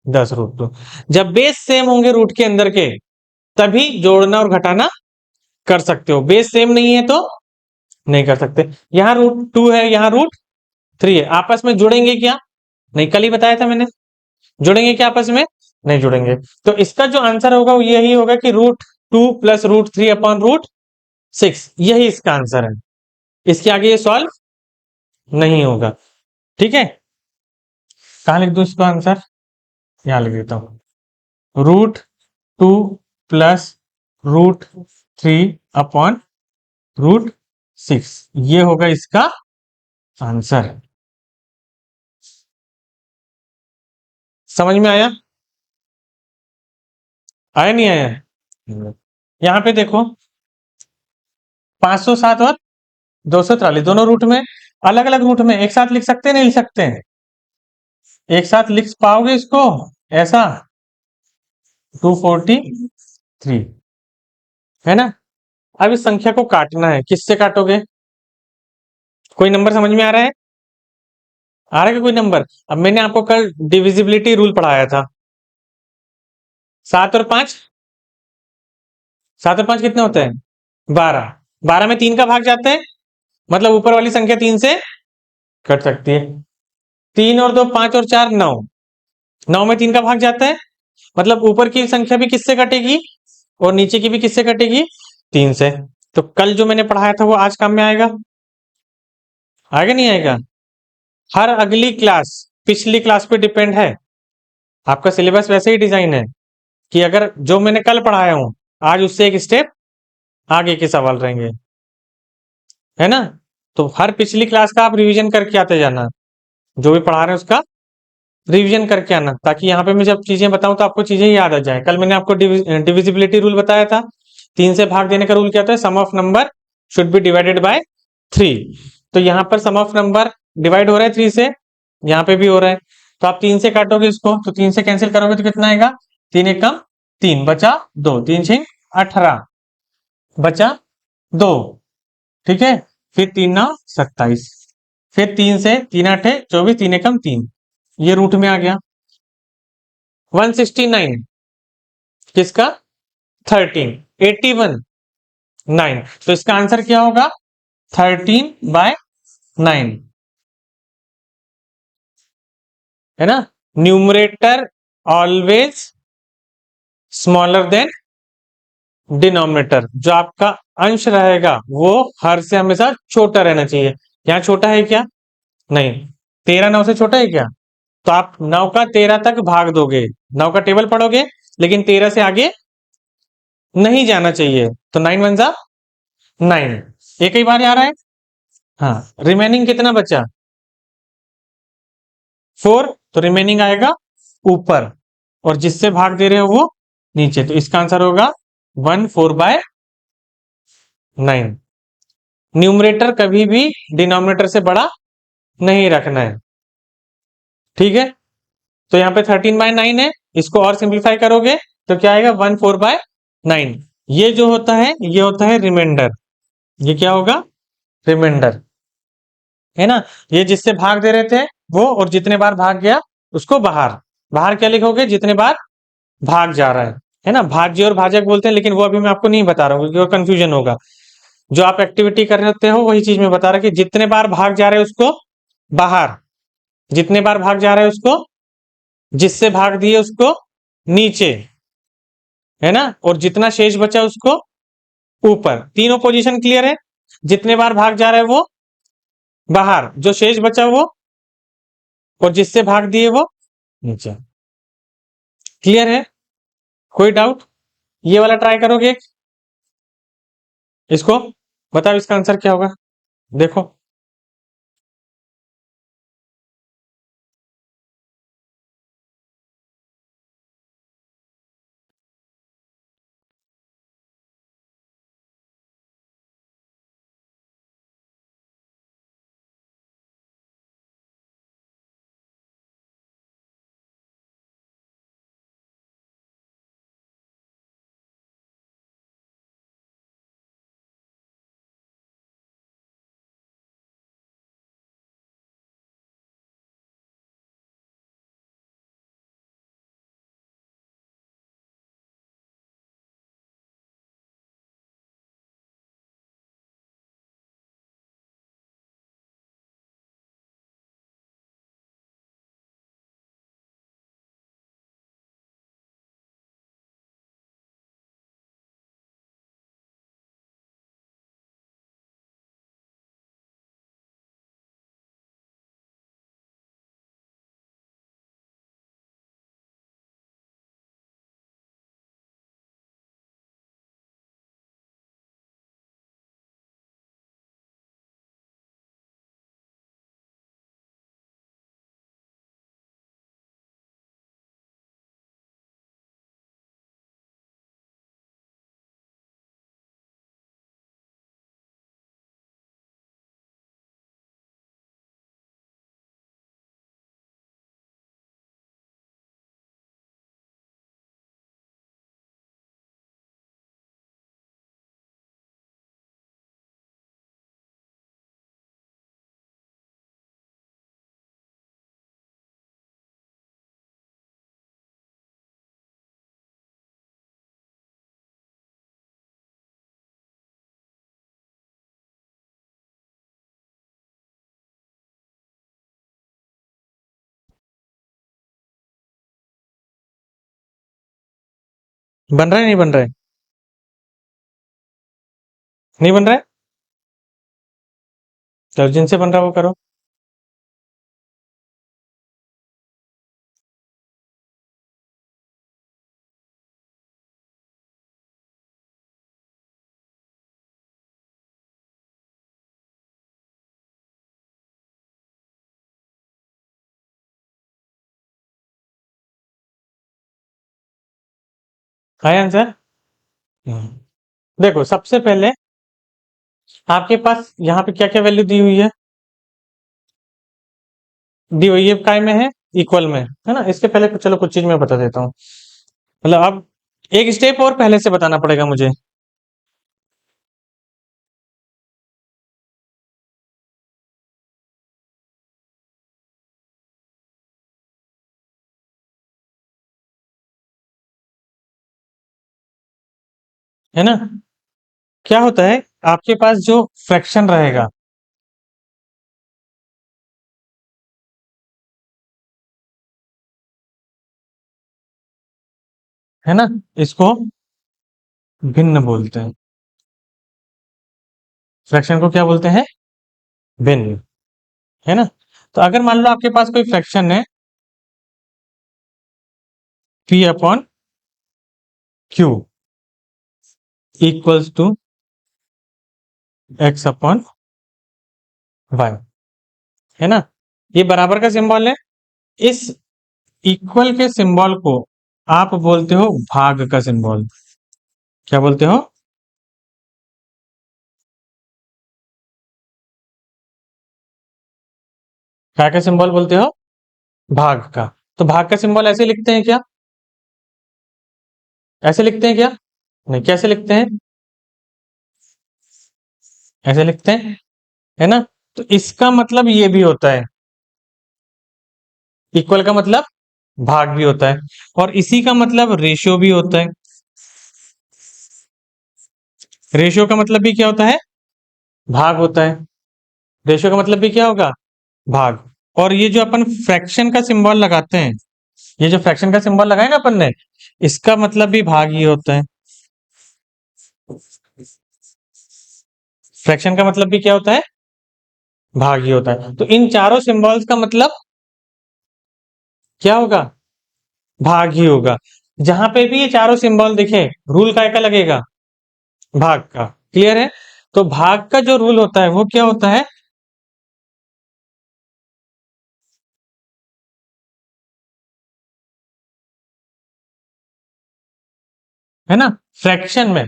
10 रूट टू। जब बेस सेम होंगे रूट के अंदर के, तभी जोड़ना और घटाना कर सकते हो। बेस सेम नहीं है तो नहीं कर सकते। यहां रूट टू है, यहां रूट थ्री है, आपस में जुड़ेंगे क्या? नहीं, कल ही बताया था मैंने। जुड़ेंगे क्या आपस में? नहीं जुड़ेंगे। तो इसका जो आंसर होगा वो यही होगा कि root two plus root three upon root six, यही इसका आंसर है। इसके आगे ये सॉल्व नहीं होगा। ठीक है, कहां लिख दू इसको आंसर? यहां लिख देता हूं, root two plus root three upon root six, ये होगा इसका आंसर। समझ में आया? आया नहीं आया? यहां पे देखो, 507 और 243 दोनों रूट में, अलग अलग रूट में एक साथ लिख सकते हैं नहीं लिख सकते हैं? एक साथ लिख पाओगे इसको ऐसा? 243 है ना। अब इस संख्या को काटना है, किससे काटोगे? कोई नंबर समझ में आ रहा है? आ रहा है कोई नंबर? अब मैंने आपको कल डिविजिबिलिटी रूल पढ़ाया था। 7 और 5, 7 और 5 कितने होते हैं? 12। 12 में 3 का भाग जाते हैं, मतलब ऊपर वाली संख्या 3 से कट सकती है। 3 और 2, 5 और 4, 9। 9 में 3 का भाग जाता है, मतलब ऊपर की संख्या भी किससे कटेगी और नीचे की भी किससे कटेगी? 3 से। तो कल जो मैंने पढ़ाया था वो आज काम में आएगा? आएगा नहीं आएगा? हर अगली क्लास पिछली क्लास पे डिपेंड है। आपका सिलेबस वैसे ही डिजाइन है कि अगर जो मैंने कल पढ़ाया हूं, आज उससे एक स्टेप आगे के सवाल रहेंगे, है ना। तो हर पिछली क्लास का आप रिवीजन करके आते जाना, जो भी पढ़ा रहे हैं उसका रिवीजन करके आना, ताकि यहाँ पे मैं जब चीजें बताऊं तो आपको चीजें याद आ जाए। कल मैंने आपको डिविजिबिलिटी रूल बताया था। 3 से भाग देने का रूल क्या होता है? Sum of number should be divided by 3। तो यहाँ पर सम ऑफ नंबर डिवाइड हो रहा है 3 से, यहाँ पे भी हो रहा है। तो आप 3 से काटोगे इसको, तो 3 से कैंसिल करोगे तो कितना आएगा? 3 एक कम 3, बचा 2, 3 6 18, बचा 2। ठीक है, फिर 3 9 27, फिर 3 से 3 8 24, 3 एकम 3, ये रूट में आ गया। 169 किसका? 13। 81 9, तो इसका आंसर क्या होगा? 13/9, है ना। Numerator always smaller than denominator, जो आपका अंश रहेगा वो हर से हमेशा छोटा रहना चाहिए। यहाँ छोटा है क्या? नहीं। 13 9 से छोटा है क्या? तो आप 9 का 13 तक भाग दोगे, 9 का टेबल पढ़ोगे, लेकिन 13 से आगे नहीं जाना चाहिए। तो 9 वन जा 9, एक ही बार आ रहा है। हाँ, रिमेनिंग कितना बचा? 4, तो रिमेनिंग आएगा ऊपर, और जिससे भाग दे रहे हो वो नीचे। तो इसका आंसर होगा 1 4/9। न्यूमरेटर कभी भी डिनोमिनेटर से बड़ा नहीं रखना है। ठीक है, तो यहाँ पे 13/9 है, इसको और सिंप्लीफाई करोगे तो क्या आएगा? 1 4/9। ये जो होता है ये होता है रिमाइंडर। ये क्या होगा? रिमाइंडर, है ना। ये जिससे भाग दे रहे थे वो, और जितने बार भाग गया उसको बाहर। बाहर क्या लिखोगे? जितने बार भाग जा रहा है ना। भाज्य और भाजक बोलते हैं, लेकिन वो अभी मैं आपको नहीं बता रहा हूँ क्योंकि वो कंफ्यूजन होगा। जो आप एक्टिविटी कर रहे होते हो वही चीज मैं बता रहा कि जितने बार भाग जा रहे हैं उसको बाहर, जितने बार भाग जा रहे हैं उसको, जिससे भाग दिए उसको नीचे, है ना, और जितना शेष बचा उसको ऊपर। तीनों पोजीशन क्लियर है? जितने बार भाग जा रहा है वो बाहर, जो शेष बचा वो, और जिससे भाग दिए वो नीचे। क्लियर है? कोई डाउट? ये वाला ट्राई करोगे इसको, बताओ इसका आंसर क्या होगा? देखो। बन रहा है नहीं बन रहा है? नहीं बन रहा है? चलो जिनसे बन रहा है वो करो। है आंसर? देखो सबसे पहले आपके पास यहाँ पे क्या क्या वैल्यू दी हुई है? दी हुई है काय में है? इक्वल में है ना। इसके पहले चलो कुछ चीज मैं बता देता हूँ। मतलब अब एक स्टेप और पहले से बताना पड़ेगा मुझे। है ना। क्या होता है आपके पास जो फ्रैक्शन रहेगा, है ना, इसको भिन्न बोलते हैं। फ्रैक्शन को क्या बोलते हैं? भिन्न। है ना। तो अगर मान लो आपके पास कोई फ्रैक्शन है P upon Q equals to X upon Y, है ना। ये बराबर का सिंबल है। इस इक्वल के सिंबल को आप बोलते हो भाग का सिंबल। क्या बोलते हो? क्या का सिंबल बोलते हो? भाग का। तो भाग का सिंबल ऐसे लिखते हैं क्या? ऐसे लिखते हैं क्या? नहीं, कैसे लिखते हैं? ऐसे लिखते हैं, है ना। तो इसका मतलब ये भी होता है, इक्वल का मतलब भाग भी होता है, और इसी का मतलब रेशियो भी होता है। रेशियो का मतलब भी क्या होता है? भाग होता है। रेशियो का मतलब भी क्या होगा? भाग। और ये जो अपन फ्रैक्शन का सिंबल लगाते हैं, ये जो फ्रैक्शन का सिंबल लगाए ना अपन ने, इसका मतलब भी भाग ही होता है। फ्रैक्शन का मतलब भी क्या होता है? भाग ही होता है। तो इन चारों सिंबल्स का मतलब क्या होगा? भाग ही होगा। जहां पे भी ये चारों सिंबल दिखे, रूल काय का लगेगा? भाग का। क्लियर है? तो भाग का जो रूल होता है वो क्या होता है ना। फ्रैक्शन में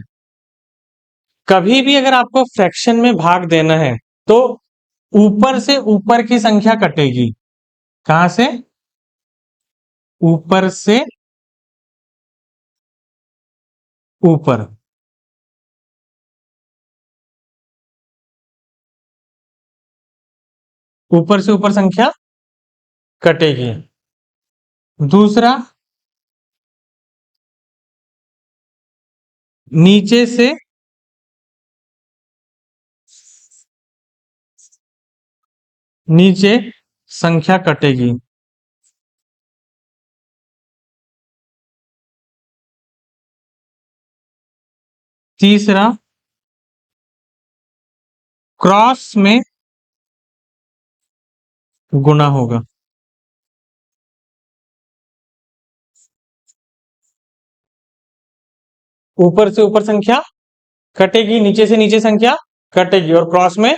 कभी भी अगर आपको फ्रैक्शन में भाग देना है तो ऊपर से ऊपर की संख्या कटेगी। कहां से? ऊपर से ऊपर। ऊपर से ऊपर संख्या कटेगी। दूसरा, नीचे से नीचे संख्या कटेगी। तीसरा, क्रॉस में गुना होगा। ऊपर से ऊपर संख्या कटेगी, नीचे से नीचे संख्या कटेगी, और क्रॉस में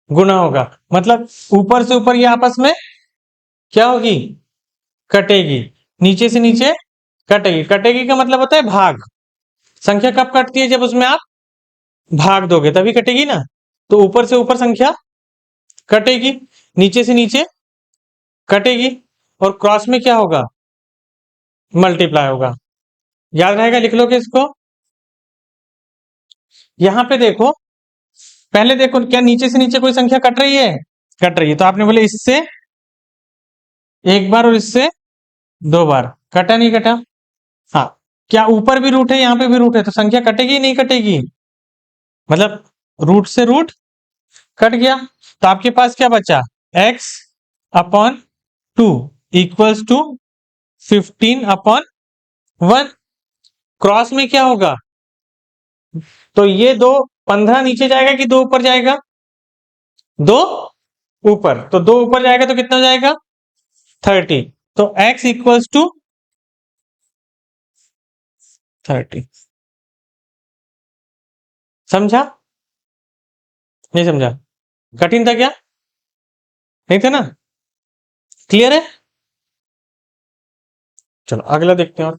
गुना होगा। मतलब ऊपर से ऊपर ये आपस में क्या होगी? कटेगी। नीचे से नीचे कटेगी। कटेगी का मतलब होता है भाग। संख्या कब कटती है? जब उसमें आप भाग दोगे तभी कटेगी ना। तो ऊपर से ऊपर संख्या कटेगी, नीचे से नीचे कटेगी, और क्रॉस में क्या होगा? मल्टीप्लाई होगा। याद रहेगा, लिख लो कि इसको। यहां पे देखो, पहले देखो क्या नीचे से नीचे कोई संख्या कट रही है? कट रही है। तो आपने बोले इससे एक बार और इससे दो बार, कटा नहीं कटा? हाँ। क्या ऊपर भी रूट है यहाँ पे भी रूट है, तो संख्या कटेगी नहीं कटेगी? मतलब रूट से रूट कट गया। तो आपके पास क्या बचा? X upon two equals to 15 upon 1। Cross में क्या होगा, तो ये 2 15 नीचे जाएगा कि 2 ऊपर जाएगा, 2 ऊपर, तो 2 ऊपर जाएगा तो कितना हो जाएगा 30, तो x इक्वल्स टू 30। समझा, नहीं समझा, कठिन था क्या, नहीं था ना, क्लियर है। चलो अगला देखते हैं। और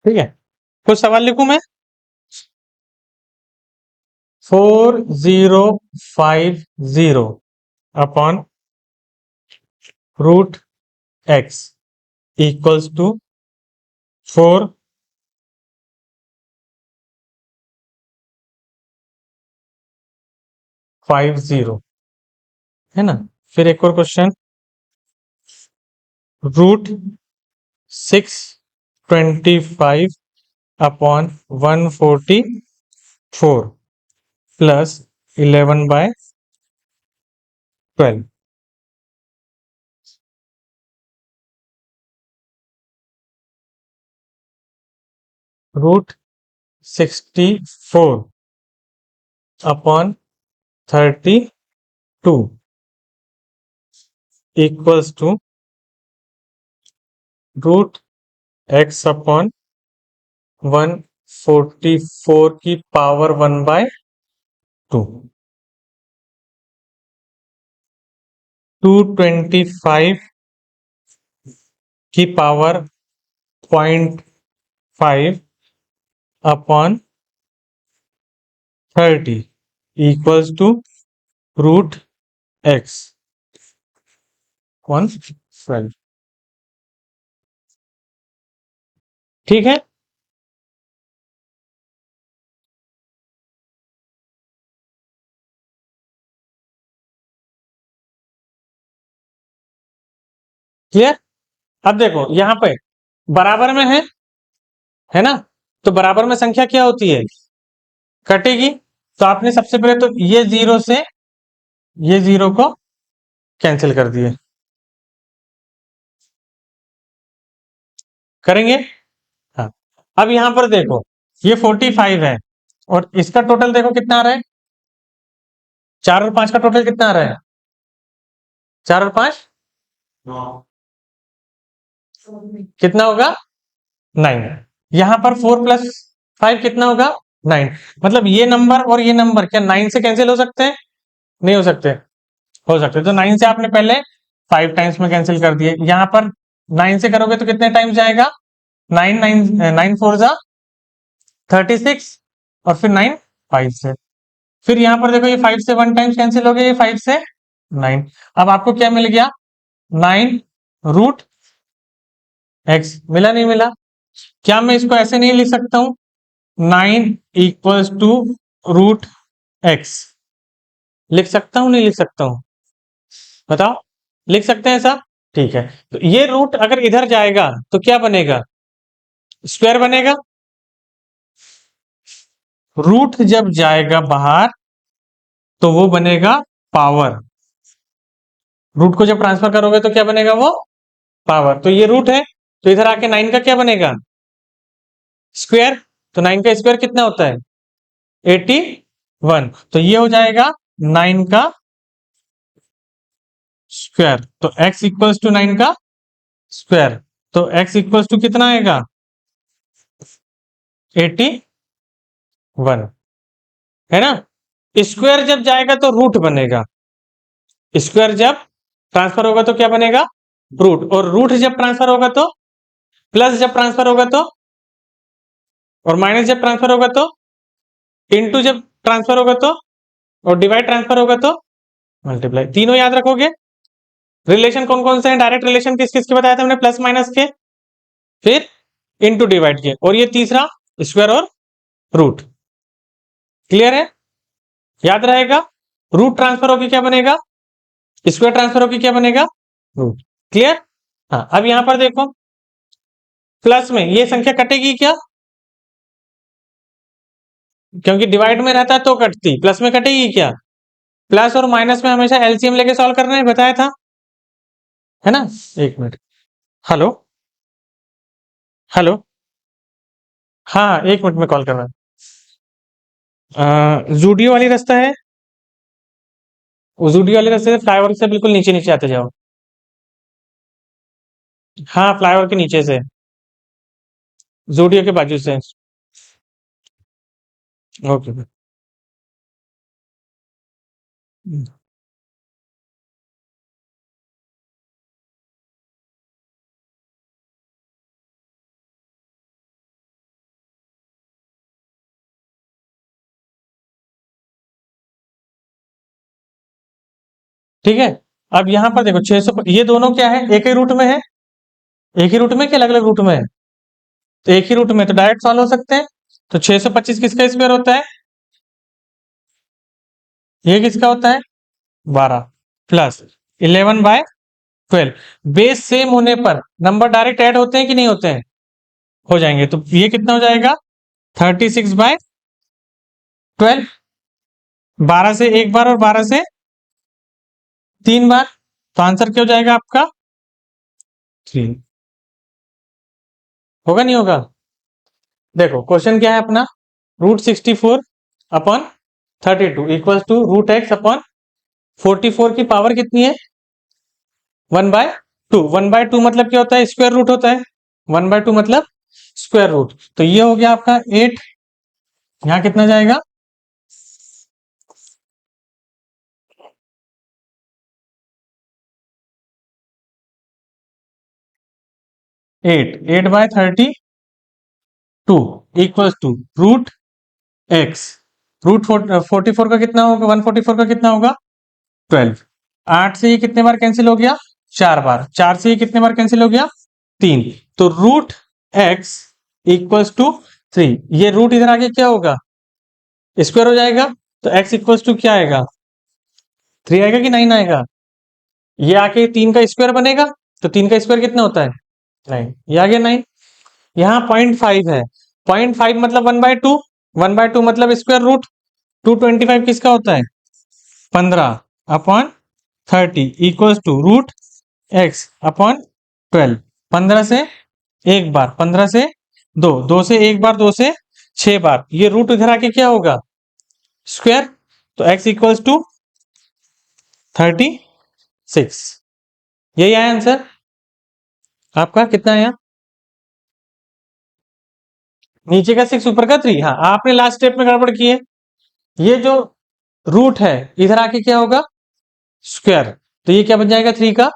ठीक है, कुछ सवाल लिखूं मैं। 4050 upon root X equals to 450, है ना। फिर एक और question, root 625 upon 144 plus 11/12। Root 64 upon 32 equals to root X upon 144 की पावर 1/2। 225 की power 0.5 upon 30 equals to root X 112। ठीक है, क्लियर। अब देखो यहां पे बराबर में है ना, तो बराबर में संख्या क्या होती है, कटेगी। तो आपने सबसे पहले तो ये जीरो से ये जीरो को कैंसिल कर दिए, करेंगे। हाँ, अब यहां पर देखो ये 45 है और इसका टोटल देखो कितना आ रहा है, 4 और 5 का टोटल कितना आ रहा है, 4 और 5 कितना होगा 9। यहां पर 4 + 5 कितना होगा 9। मतलब ये नंबर और ये नंबर क्या 9 से कैंसिल हो सकते हैं, नहीं हो सकते, हो सकते। तो 9 से आपने पहले 5 टाइम्स में कैंसिल कर दिए, यहां पर 9 से करोगे तो कितने टाइम्स जाएगा, 9 और फिर 9 5 से। फिर यहां पर देखो ये 5 से 1 टाइम्स कैंसिल हो गया, ये 5 से 9। अब आपको क्या मिल गया 9 रूट एक्स, मिला नहीं मिला। क्या मैं इसको ऐसे नहीं लिख सकता हूं, 9 इक्वल्स टू रूट एक्स, लिख सकता हूं नहीं लिख सकता हूं, बताओ, लिख सकते हैं ऐसा। ठीक है, तो ये रूट अगर इधर जाएगा तो क्या बनेगा, स्क्वायर बनेगा। रूट जब जाएगा बाहर तो वो बनेगा पावर, रूट को जब ट्रांसफर करोगे तो क्या बनेगा वो पावर। तो ये रूट है, तो इधर आके 9 का क्या बनेगा स्क्वायर, तो 9 का स्क्वायर कितना होता है 81। तो ये हो जाएगा 9 का स्क्वायर, तो x इक्वल्स टू 9 का स्क्वायर, तो x इक्वल्स टू कितना आएगा 81, है ना। स्क्वायर जब जाएगा तो रूट बनेगा, स्क्वायर जब ट्रांसफर होगा तो क्या बनेगा रूट, और रूट जब ट्रांसफर होगा तो प्लस, जब ट्रांसफर होगा तो और माइनस, जब ट्रांसफर होगा तो इनटू, जब ट्रांसफर होगा तो और डिवाइड ट्रांसफर होगा तो मल्टीप्लाई। तीनों याद रखोगे। रिलेशन कौन कौन से हैं, डायरेक्ट रिलेशन किस किस के बताया था हमने, प्लस माइनस के, फिर इनटू डिवाइड के, और ये तीसरा स्क्वायर और रूट। क्लियर है, याद रहेगा। रूट ट्रांसफर होगी क्या बनेगा, स्क्वायर ट्रांसफर होगी क्या बनेगा रूट। क्लियर। हाँ, अब यहां पर देखो प्लस में ये संख्या कटेगी क्या? क्योंकि डिवाइड में रहता है तो कटती, प्लस में कटेगी क्या? प्लस और माइनस में हमेशा एलसीएम लेके सॉल्व करना है, बताया था, है ना? एक मिनट। Hello, hello. हाँ, एक मिनट में कॉल कर रहा हूँ। जूडियो वाली रास्ता है, वो जूडियो वाले रास्ते से फ्लाईओवर से बिल्कुल नीचे नीचे आते जाओ। हाँ, फ्लाईओवर के नीचे से, जूडियो के बाजू से। ओके। ठीक है, अब यहाँ पर देखो 600, ये दोनों क्या है, एक ही रूट में है, एक ही रूट में कि अलग अलग रूट में है? तो एक ही रूट में तो डायरेक्ट सॉल्व हो सकते हैं। तो 625 किसका स्क्वायर होता है? ये किसका होता है? 12 प्लस 11/12। बेस सेम होने पर नंबर डायरेक्ट ऐड होते हैं कि नहीं होते हैं? हो जाएंगे। तो ये कितना हो जाएगा? 36/12। 12 से एक बार और 12 से 3 बार, तो आंसर क्या हो जाएगा आपका? 3। होगा नहीं होगा? देखो क्वेश्चन क्या है अपना, √64/32 इक्वल टू √x अपॉन 44 की पावर कितनी है? 1/2। 1/2 मतलब क्या होता है? स्क्वायर रूट होता है। 1/2 मतलब स्क्वायर रूट। तो ये हो गया आपका 8। यहाँ कितना जाएगा? 8/32 इक्वल टू √x। √44 का कितना होगा? 144 का कितना होगा? 12। 8 से ये कितने बार कैंसिल हो गया? 4 बार। 4 से ये कितने बार कैंसिल हो गया? 3। तो √x इक्वल्स टू 3। ये रूट इधर आके क्या होगा? स्क्वायर हो जाएगा। तो x इक्वल्स टू क्या आएगा? 3 आएगा कि 9 आएगा? ये आके 3 का स्क्वायर बनेगा। तो 3 का स्क्वायर कितना होता है? 9। ये आ गया 9। यहाँ 0.5 है, 0.5 मतलब 1/2। 1/2 मतलब स्क्वायर रूट। 225 किसका होता है? 15/30 इक्वल्स टू √x/12। 15 से एक बार, 15 से दो, 2 से एक बार, 2 से 6 बार, ये रूट इधर आके क्या होगा? स्क्वायर। तो x इक्वल्स टू 36। यही आया आंसर आपका। कितना आया? नीचे का 6, ऊपर का 3। हाँ, आपने लास्ट स्टेप में गड़बड़ की है। ये जो रूट है इधर आके क्या होगा? स्क्वायर। तो ये क्या बन जाएगा? 3 का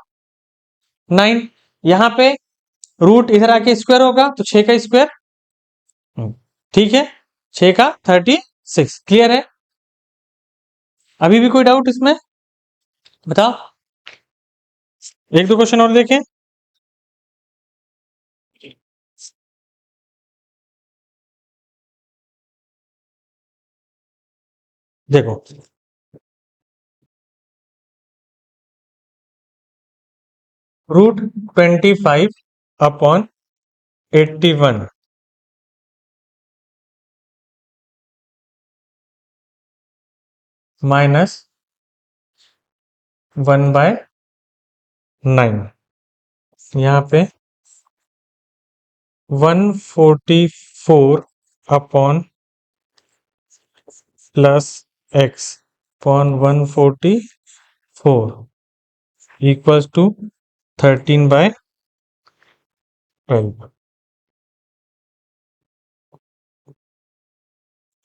9। यहाँ पे रूट इधर आके स्क्वायर होगा, तो 6 का स्क्वायर। ठीक है, 6 का 36। क्लियर है? अभी भी कोई डाउट इसमें? बताओ, एक दो क्वेश्चन और देखें। देखो, √25/81 माइनस 1/9। यहाँ पे 144 upon +x upon 144 equals to 13/12।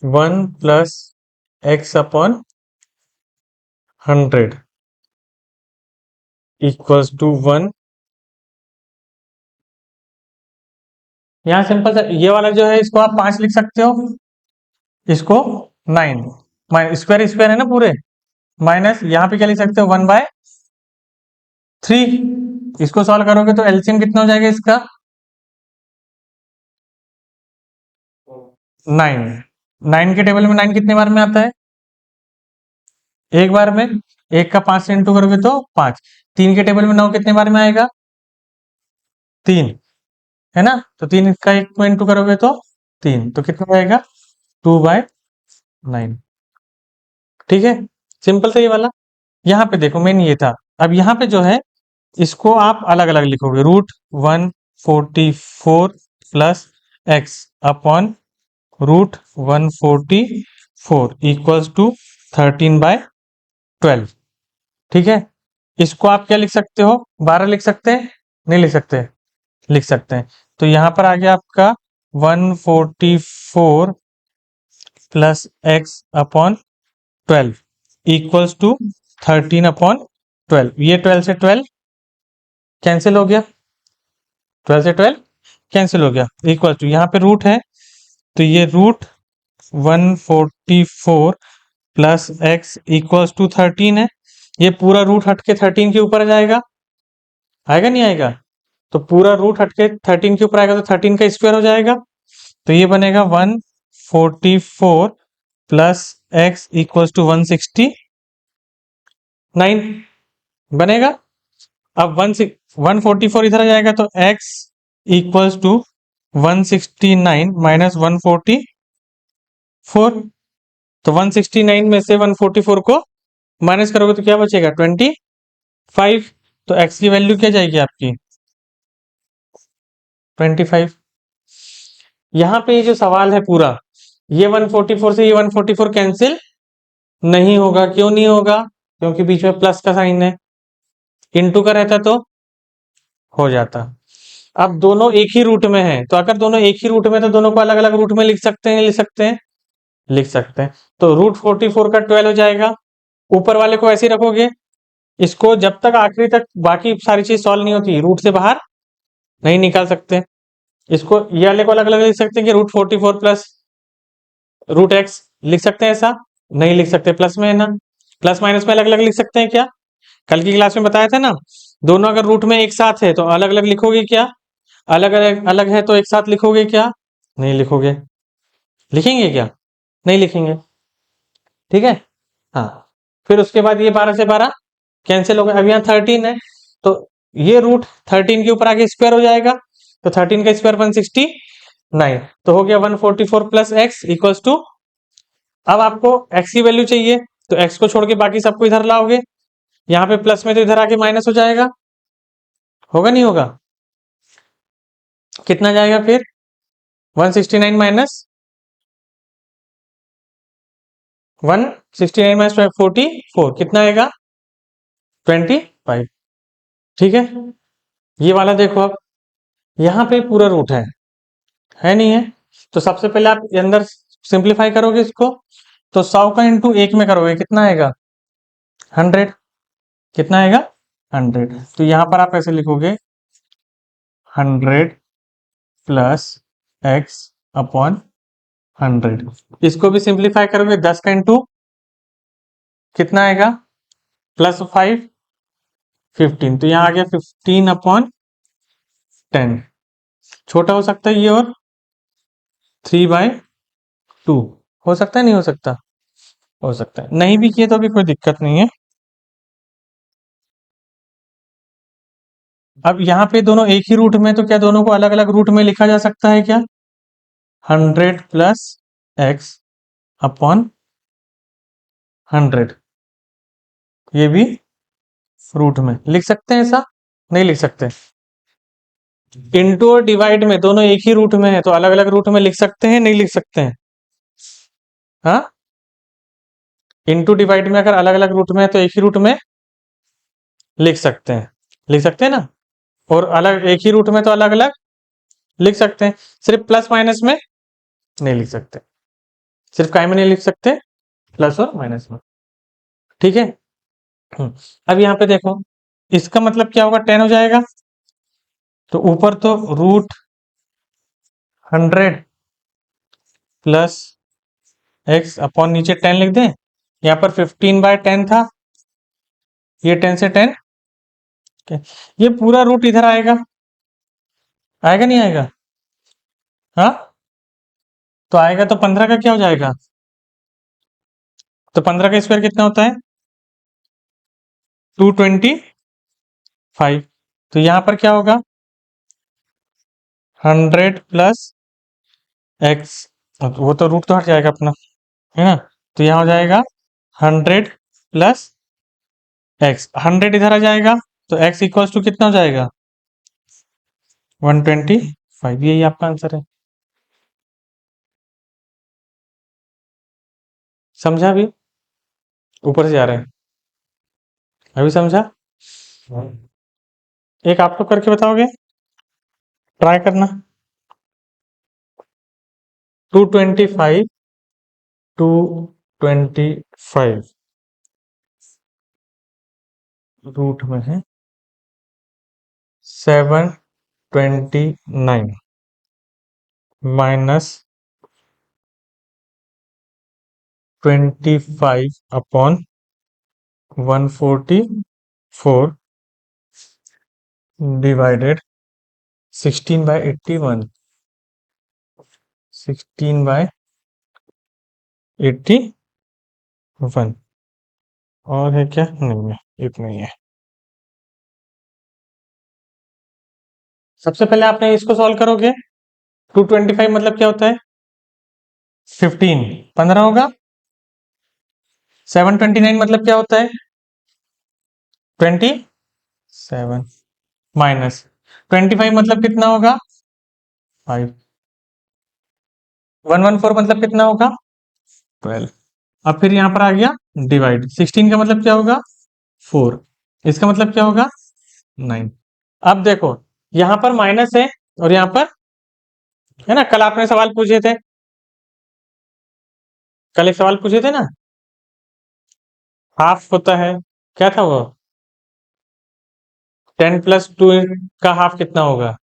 1 plus x upon 100 equals to 1। यहाँ सिंपल सा ये वाला जो है, इसको आप 5 लिख सकते हो, इसको 9। स्क्वायर स्क्वायर है ना पूरे, माइनस यहाँ पे क्या लिख सकते हो? 1/3। इसको सॉल्व करोगे तो एलसीएम कितना हो जाएगा इसका? 9। 9 के टेबल में 9 कितने बार में आता है? एक बार में। एक का 5 से इंटू करोगे तो 5। 3 के टेबल में 9 कितने बार में आएगा? 3। है ना। तो 3 का 1 में इंटू करोगे तो 3, तो कितना आएगा 2/9। ठीक है, सिंपल था ये वाला। यहाँ पे देखो मेन ये था। अब यहाँ पे जो है इसको आप अलग अलग लिखोगे, √144 plus X upon √144 equals to 13/12। ठीक है, इसको आप क्या लिख सकते हो, 12 लिख सकते हैं, नहीं लिख सकते, लिख सकते हैं। तो यहाँ पर आ गया आपका 144 plus X upon 12 equals to 13/12। ये 12 से 12 कैंसिल हो गया, 12 से 12 कैंसिल हो गया, इक्वल टू यहाँ पे रूट है, तो ये √144 प्लस एक्स इक्वल्स टू 13 है। ये पूरा रूट हट के 13 के ऊपर जाएगा, आएगा नहीं आएगा, तो पूरा रूट हट के 13 के ऊपर आएगा तो 13 का स्क्वायर हो जाएगा। तो ये बनेगा 144 प्लस एक्स इक्वल्स टू 169 बनेगा। अब 144 इधर आ जाएगा तो x इक्वल्स टू 169 माइनस 144। तो 169 में से 144 को माइनस करोगे तो क्या बचेगा 25। तो x की वैल्यू क्या जाएगी आपकी 25। यहाँ पे ये जो सवाल है पूरा, ये 144 से ये 144 कैंसिल नहीं होगा। क्यों नहीं होगा, क्योंकि बीच में प्लस का साइन है, इनटू का रहता तो हो जाता। अब दोनों एक ही रूट में हैं, तो अगर दोनों एक ही रूट में तो दोनों को अलग अलग रूट में लिख सकते हैं, लिख सकते हैं, लिख सकते हैं। तो √44 का 12 हो जाएगा, ऊपर वाले को ऐसे ही रखोगे, इसको जब तक आखिरी तक बाकी सारी चीज सॉल्व नहीं होती रूट से बाहर नहीं निकाल सकते। इसको ये वाले को अलग अलग लिख सकते हैं कि √44 प्लस √x लिख सकते हैं, ऐसा नहीं लिख सकते, प्लस में है ना, प्लस माइनस में अलग अलग लिख सकते हैं क्या, कल की क्लास में बताया था ना। दोनों अगर रूट में एक साथ है तो अलग अलग लिखोगे क्या, अलग अलग अलग है तो एक साथ लिखोगे क्या, नहीं लिखोगे, लिखेंगे क्या, नहीं लिखेंगे। ठीक है, हाँ। फिर उसके बाद ये 12 से 12 कैंसिल हो गया। अब यहाँ 13 है, तो ये रूट 13 के ऊपर आके स्क्वायर हो जाएगा, तो 13 का स्क्वायर 169, तो हो गया 144 प्लस एक्स इक्वल्स टू। अब आपको एक्स की वैल्यू चाहिए, तो एक्स को छोड़ के बाकी सबको इधर लाओगे, यहाँ पे प्लस में तो इधर आके माइनस हो जाएगा, होगा नहीं होगा, कितना जाएगा फिर 169 माइनस 44 कितना आएगा 25। ठीक है, ये वाला देखो, अब यहाँ पे पूरा रूट है नहीं है, तो सबसे पहले आप अंदर सिंप्लीफाई करोगे इसको, तो 100 का इंटू 1 में करोगे कितना आएगा 100, कितना आएगा 100। तो यहाँ पर आप ऐसे लिखोगे 100 प्लस एक्स अपॉन 100। इसको भी सिंप्लीफाई करोगे, 10 का इंटू कितना आएगा +5 15, तो यहाँ आ गया 15/10। छोटा हो सकता है ये, और 3/2 हो सकता है, नहीं हो सकता, हो सकता है, नहीं भी किए तो भी कोई दिक्कत नहीं है। अब यहाँ पे दोनों एक ही रूट में, तो क्या दोनों को अलग अलग रूट में लिखा जा सकता है क्या, 100 प्लस एक्स अपॉन 100, ये भी रूट में लिख सकते हैं, ऐसा नहीं लिख सकते। इंटू और डिवाइड में दोनों एक ही रूट में है, तो अलग अलग रूट में लिख सकते हैं, नहीं लिख सकते हैं, हाँ। इंटू डिवाइड में अगर अलग अलग रूट में है तो एक ही रूट में लिख सकते हैं, लिख सकते हैं ना, और अलग एक ही रूट में तो अलग अलग लिख सकते हैं। सिर्फ प्लस माइनस में नहीं लिख सकते, सिर्फ काय में नहीं लिख सकते, प्लस और माइनस में। ठीक है, अब यहाँ पे देखो, इसका मतलब क्या होगा 10 हो जाएगा, तो ऊपर तो √100 प्लस एक्स अपॉन नीचे 10 लिख दें, यहाँ पर 15/10 था, ये 10 से 10, ये पूरा रूट इधर आएगा, आएगा नहीं आएगा, हाँ। तो आएगा तो 15 का क्या हो जाएगा, तो 15 का स्क्वायर कितना होता है 225। तो यहाँ पर क्या होगा 100 प्लस एक्स, वो तो रूट तो हट जाएगा अपना, है ना। तो यहाँ हो जाएगा 100 प्लस एक्स, 100 इधर आ जाएगा तो एक्स इक्वल्स टू कितना हो जाएगा 125। यही आपका आंसर है। समझा अभी? ऊपर से जा रहे हैं, अभी समझा? एक आप लोग करके बताओगे, ट्राई करना। 225, 225 रूट में है 729 माइनस 25 अपॉन 144 डिवाइडेड 16/81, 16/81। और है क्या? नहीं है, इतना ही है। सबसे पहले आपने इसको सॉल्व करोगे। 225 मतलब क्या होता है 15, 15 होगा। 729 मतलब क्या होता है 27, माइनस 25 मतलब कितना होगा 5, 114 मतलब कितना होगा 12। अब फिर यहाँ पर आ गया डिवाइड, 16 का मतलब क्या होगा 4, इसका मतलब क्या होगा 9। अब देखो यहाँ पर माइनस है और यहाँ पर है ना, कल आपने सवाल पूछे थे, कल एक सवाल पूछे थे ना, हाफ होता है, क्या था वो 10+2 का हाफ कितना होगा,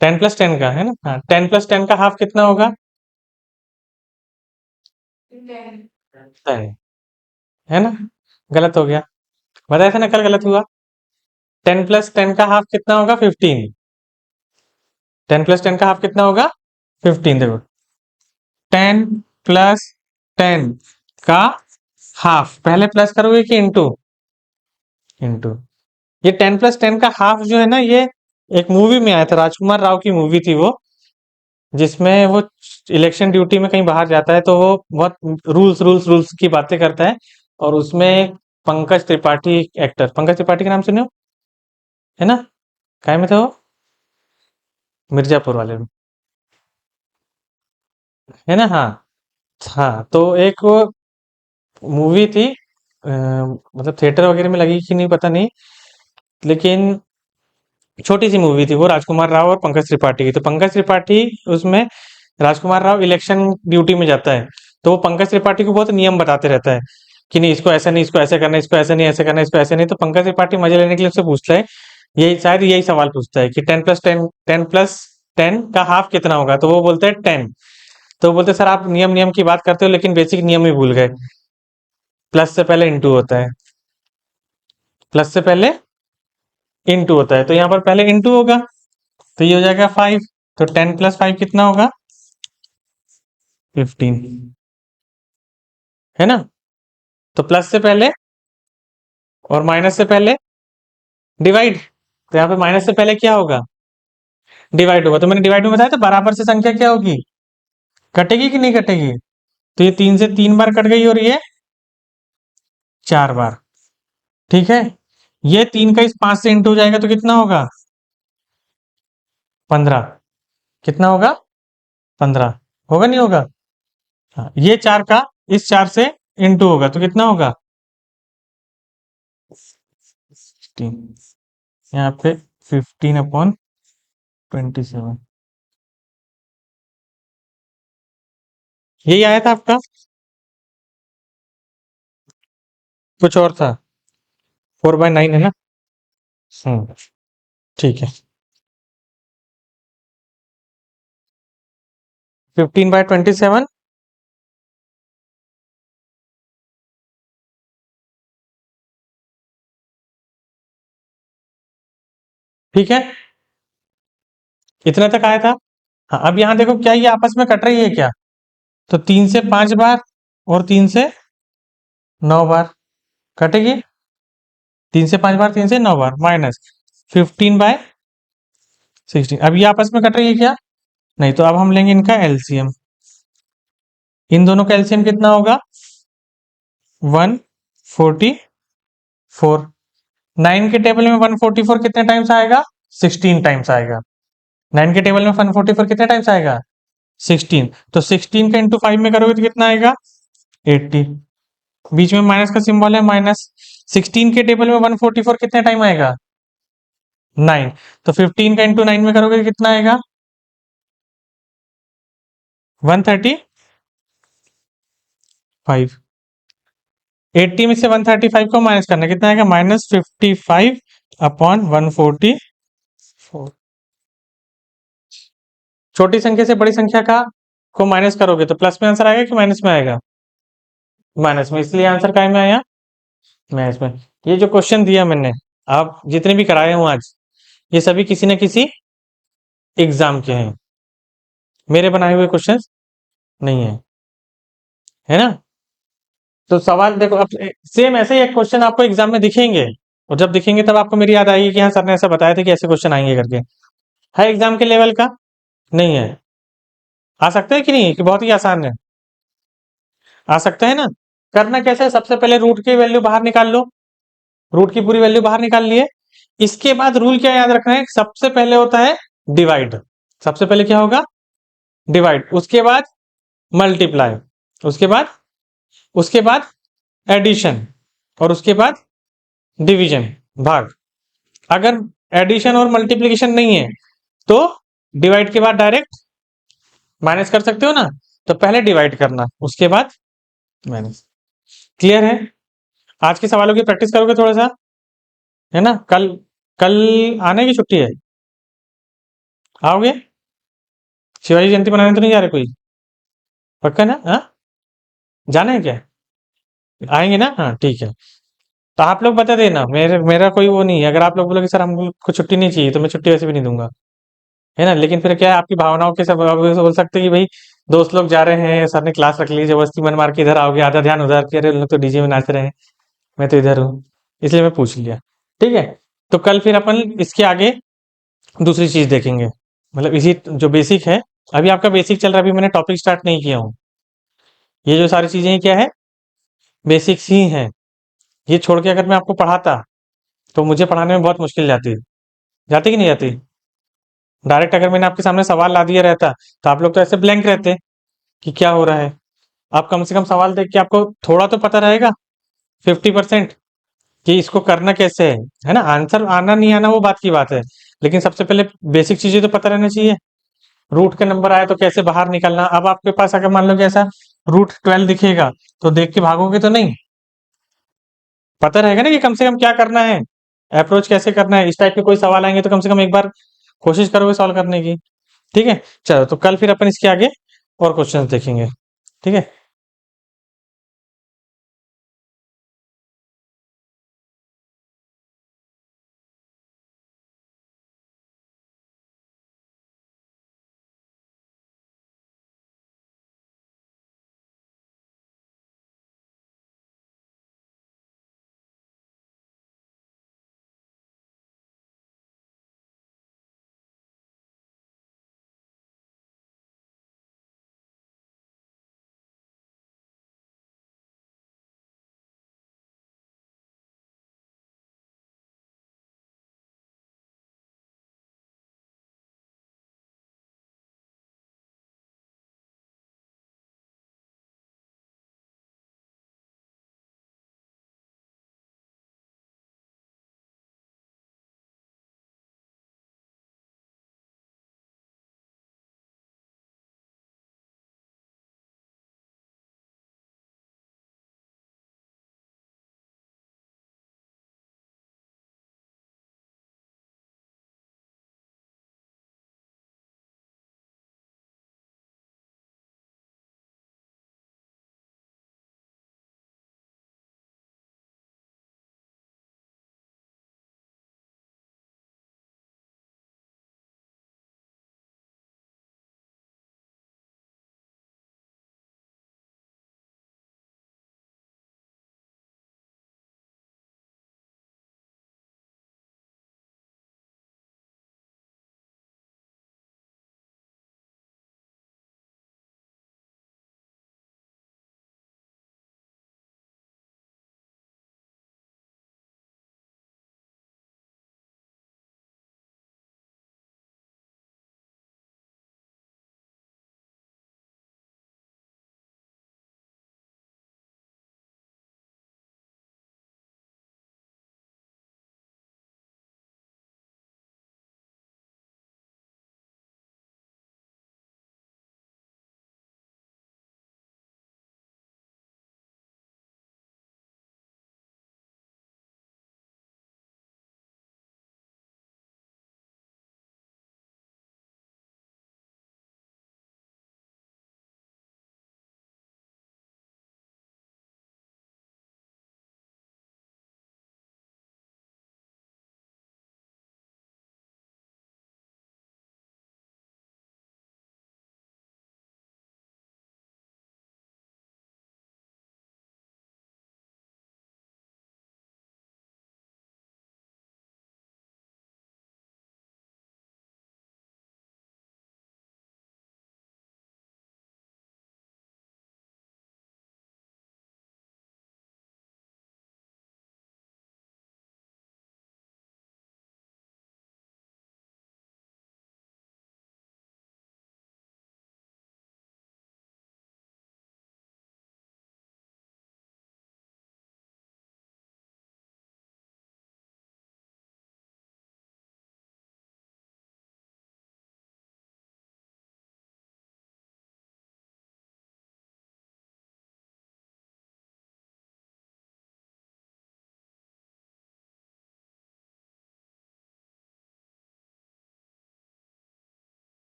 10+10 का है ना, हाँ 10+10 का हाफ कितना होगा 10, है ना। गलत हो गया, बताया था ना कल गलत हुआ। 10+10 का हाफ कितना होगा 15, 10+10 का हाफ कितना होगा 15। देखो 10+10 का हाफ, पहले प्लस करोगे कि इंटू, इंटू। ये 10+10 का हाफ जो है ना, ये एक मूवी में आया था, राजकुमार राव की मूवी थी वो, जिसमें वो इलेक्शन ड्यूटी में कहीं बाहर जाता है तो वो बहुत रूल्स रूल्स रूल्स की बातें करता है। और उसमें पंकज त्रिपाठी, एक्टर पंकज त्रिपाठी का नाम सुने हो, है ना, काय में थे वो, मिर्जापुर वाले में, है ना। हाँ हाँ, तो एक वो मूवी थी, मतलब थिएटर वगैरह में लगी कि नहीं पता नहीं, लेकिन छोटी सी मूवी थी वो, राजकुमार राव और पंकज त्रिपाठी की। तो पंकज त्रिपाठी उसमें, राजकुमार राव इलेक्शन ड्यूटी में जाता है, तो वो पंकज त्रिपाठी को बहुत नियम बताते रहता है कि नहीं इसको ऐसा नहीं, इसको ऐसे करना, इसको ऐसे नहीं, ऐसे करना, इसको ऐसे नहीं। तो पंकज त्रिपाठी मजे लेने के लिए उससे पूछता है, यही शायद यही सवाल पूछता है कि 10+10, 10+10 का हाफ कितना होगा, तो वो बोलते हैं 10। तो वो बोलते हैं सर आप नियम नियम की बात करते हो लेकिन बेसिक नियम ही भूल गए, प्लस से पहले इंटू होता है, प्लस से पहले इंटू होता है, तो यहाँ पर पहले इंटू होगा, तो ये हो जाएगा 5। तो 10+5 कितना होगा 15, है ना। तो प्लस से पहले और माइनस से पहले डिवाइड, तो यहाँ पे माइनस से पहले क्या होगा डिवाइड होगा। तो मैंने डिवाइड में बताया था, बराबर से संख्या क्या होगी, कटेगी कि नहीं कटेगी। तो ये 3 से 3 बार कट गई और ये 4 बार, ठीक है। ये 3 का इस 5 से इंटू हो जाएगा तो कितना होगा 15, कितना होगा 15, होगा नहीं होगा। हाँ, ये 4 का इस 4 से इंटू होगा तो कितना होगा 16, यहाँ पे 15/27। यही आया था आपका, कुछ और था, 4/9 है ना। ठीक है। 15/27, ठीक है, इतना तक आया था। हाँ, अब यहाँ देखो क्या ये आपस में कट रही है क्या, तो 3 से 5 बार और 3 से 9 बार कटेगी, 3 से 5 बार, 3 से 9 बार, माइनस 15/27, 16। अब ये आपस में कट रही है क्या? नहीं, तो अब हम लेंगे इनका एलसीएम। इन दोनों का एलसीएम कितना होगा? 144। 9 के टेबल में 144 कितने टाइम्स आएगा? 16 टाइम्स आएगा। 9 के टेबल में 144 कितने टाइम्स आएगा? 16। तो 16 का इंटू 5 में करोगे तो कितना आएगा? 80। बीच में माइनस का सिंबल है, माइनस। 16 के टेबल में 144 कितने टाइम आएगा? 9। तो 15 का इंटू 9 में करोगे तो कितना आएगा? 135। 80 में से 135 को माइनस करना, कितना आएगा? -55 अपॉन 144। छोटी संख्या से बड़ी संख्या का को माइनस करोगे तो प्लस में आंसर आएगा कि माइनस में आएगा? माइनस में, इसलिए आंसर काय में आया? माइनस में। ये जो क्वेश्चन दिया मैंने, आप जितने भी कराए हूं आज, ये सभी किसी न किसी एग्जाम के हैं, मेरे बनाए हुए क्वेश्चंस नहीं है, है ना? तो सवाल देखो, अब सेम ऐसे ही एक क्वेश्चन आपको एग्जाम में दिखेंगे, और जब दिखेंगे तब आपको मेरी याद आएगी कि हाँ सर ने ऐसा बताया था कि ऐसे क्वेश्चन आएंगे करके। है एग्जाम के लेवल का? नहीं है। आ सकते हैं कि नहीं, कि बहुत ही आसान है? आ सकता है ना? करना कैसे है, सबसे पहले रूट की वैल्यू बाहर निकाल लो। रूट की पूरी वैल्यू बाहर निकाल लिए। इसके बाद रूल क्या याद रखना है, सबसे पहले होता है डिवाइड। सबसे पहले क्या होगा? डिवाइड। उसके बाद मल्टीप्लाई। उसके बाद उसके बाद एडिशन। और उसके बाद डिवीजन, भाग। अगर एडिशन और मल्टीप्लिकेशन नहीं है तो डिवाइड के बाद डायरेक्ट माइनस कर सकते हो ना, तो पहले डिवाइड करना, उसके बाद माइनस। क्लियर है? आज के सवालों की प्रैक्टिस करोगे थोड़ा सा, है ना? कल कल आने की छुट्टी है? आओगे? शिवाजी जयंती मनाने तो नहीं जा रहे कोई? पक्का ना? हाँ, जाना है क्या? आएंगे ना? हाँ ठीक है। तो आप लोग बता देना, मेरा कोई वो नहीं है। अगर आप लोग बोलोगे सर हमको छुट्टी नहीं चाहिए, तो मैं छुट्टी वैसे भी नहीं दूंगा, है ना? लेकिन फिर क्या है, आपकी भावनाओं के सब आप बोल सकते हैं कि भाई दोस्त लोग जा रहे हैं, सर ने क्लास रख ली, जबरदस्ती मन मार के इधर आओगे, आधा ध्यान उधर, कि अरे उन लोग तो डीजे में नाच रहे हैं, मैं तो इधर हूँ, इसलिए मैं पूछ लिया। ठीक है। तो कल फिर अपन इसके आगे दूसरी चीज देखेंगे, मतलब इसी जो बेसिक है, अभी आपका बेसिक चल रहा है, अभी मैंने टॉपिक स्टार्ट नहीं किया हूँ। ये जो सारी चीजें हैं, क्या है? बेसिक्स ही हैं। ये छोड़ के अगर मैं आपको पढ़ाता तो मुझे पढ़ाने में बहुत मुश्किल जाती। जाती कि नहीं जाती? डायरेक्ट अगर मैंने आपके सामने सवाल ला दिया रहता तो आप लोग तो ऐसे ब्लैंक रहते कि क्या हो रहा है। आप कम से कम सवाल देख के आपको थोड़ा तो पता रहेगा, 50%, कि इसको करना कैसे है ना? आंसर आना नहीं आना वो बात की बात है, लेकिन सबसे पहले बेसिक चीजें तो पता रहना चाहिए। रूट के नंबर आए तो कैसे बाहर निकलना। अब आपके पास अगर मान लो कि ऐसा रूट 12 दिखेगा, तो देख के भागोगे तो नहीं, पता रहेगा ना कि कम से कम क्या करना है, अप्रोच कैसे करना है। इस टाइप के कोई सवाल आएंगे तो कम से कम एक बार कोशिश करोगे सॉल्व करने की। ठीक है। चलो, तो कल फिर अपन इसके आगे और क्वेश्चंस देखेंगे। ठीक है।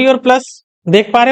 छोटी और प्लस देख पा रहे हो?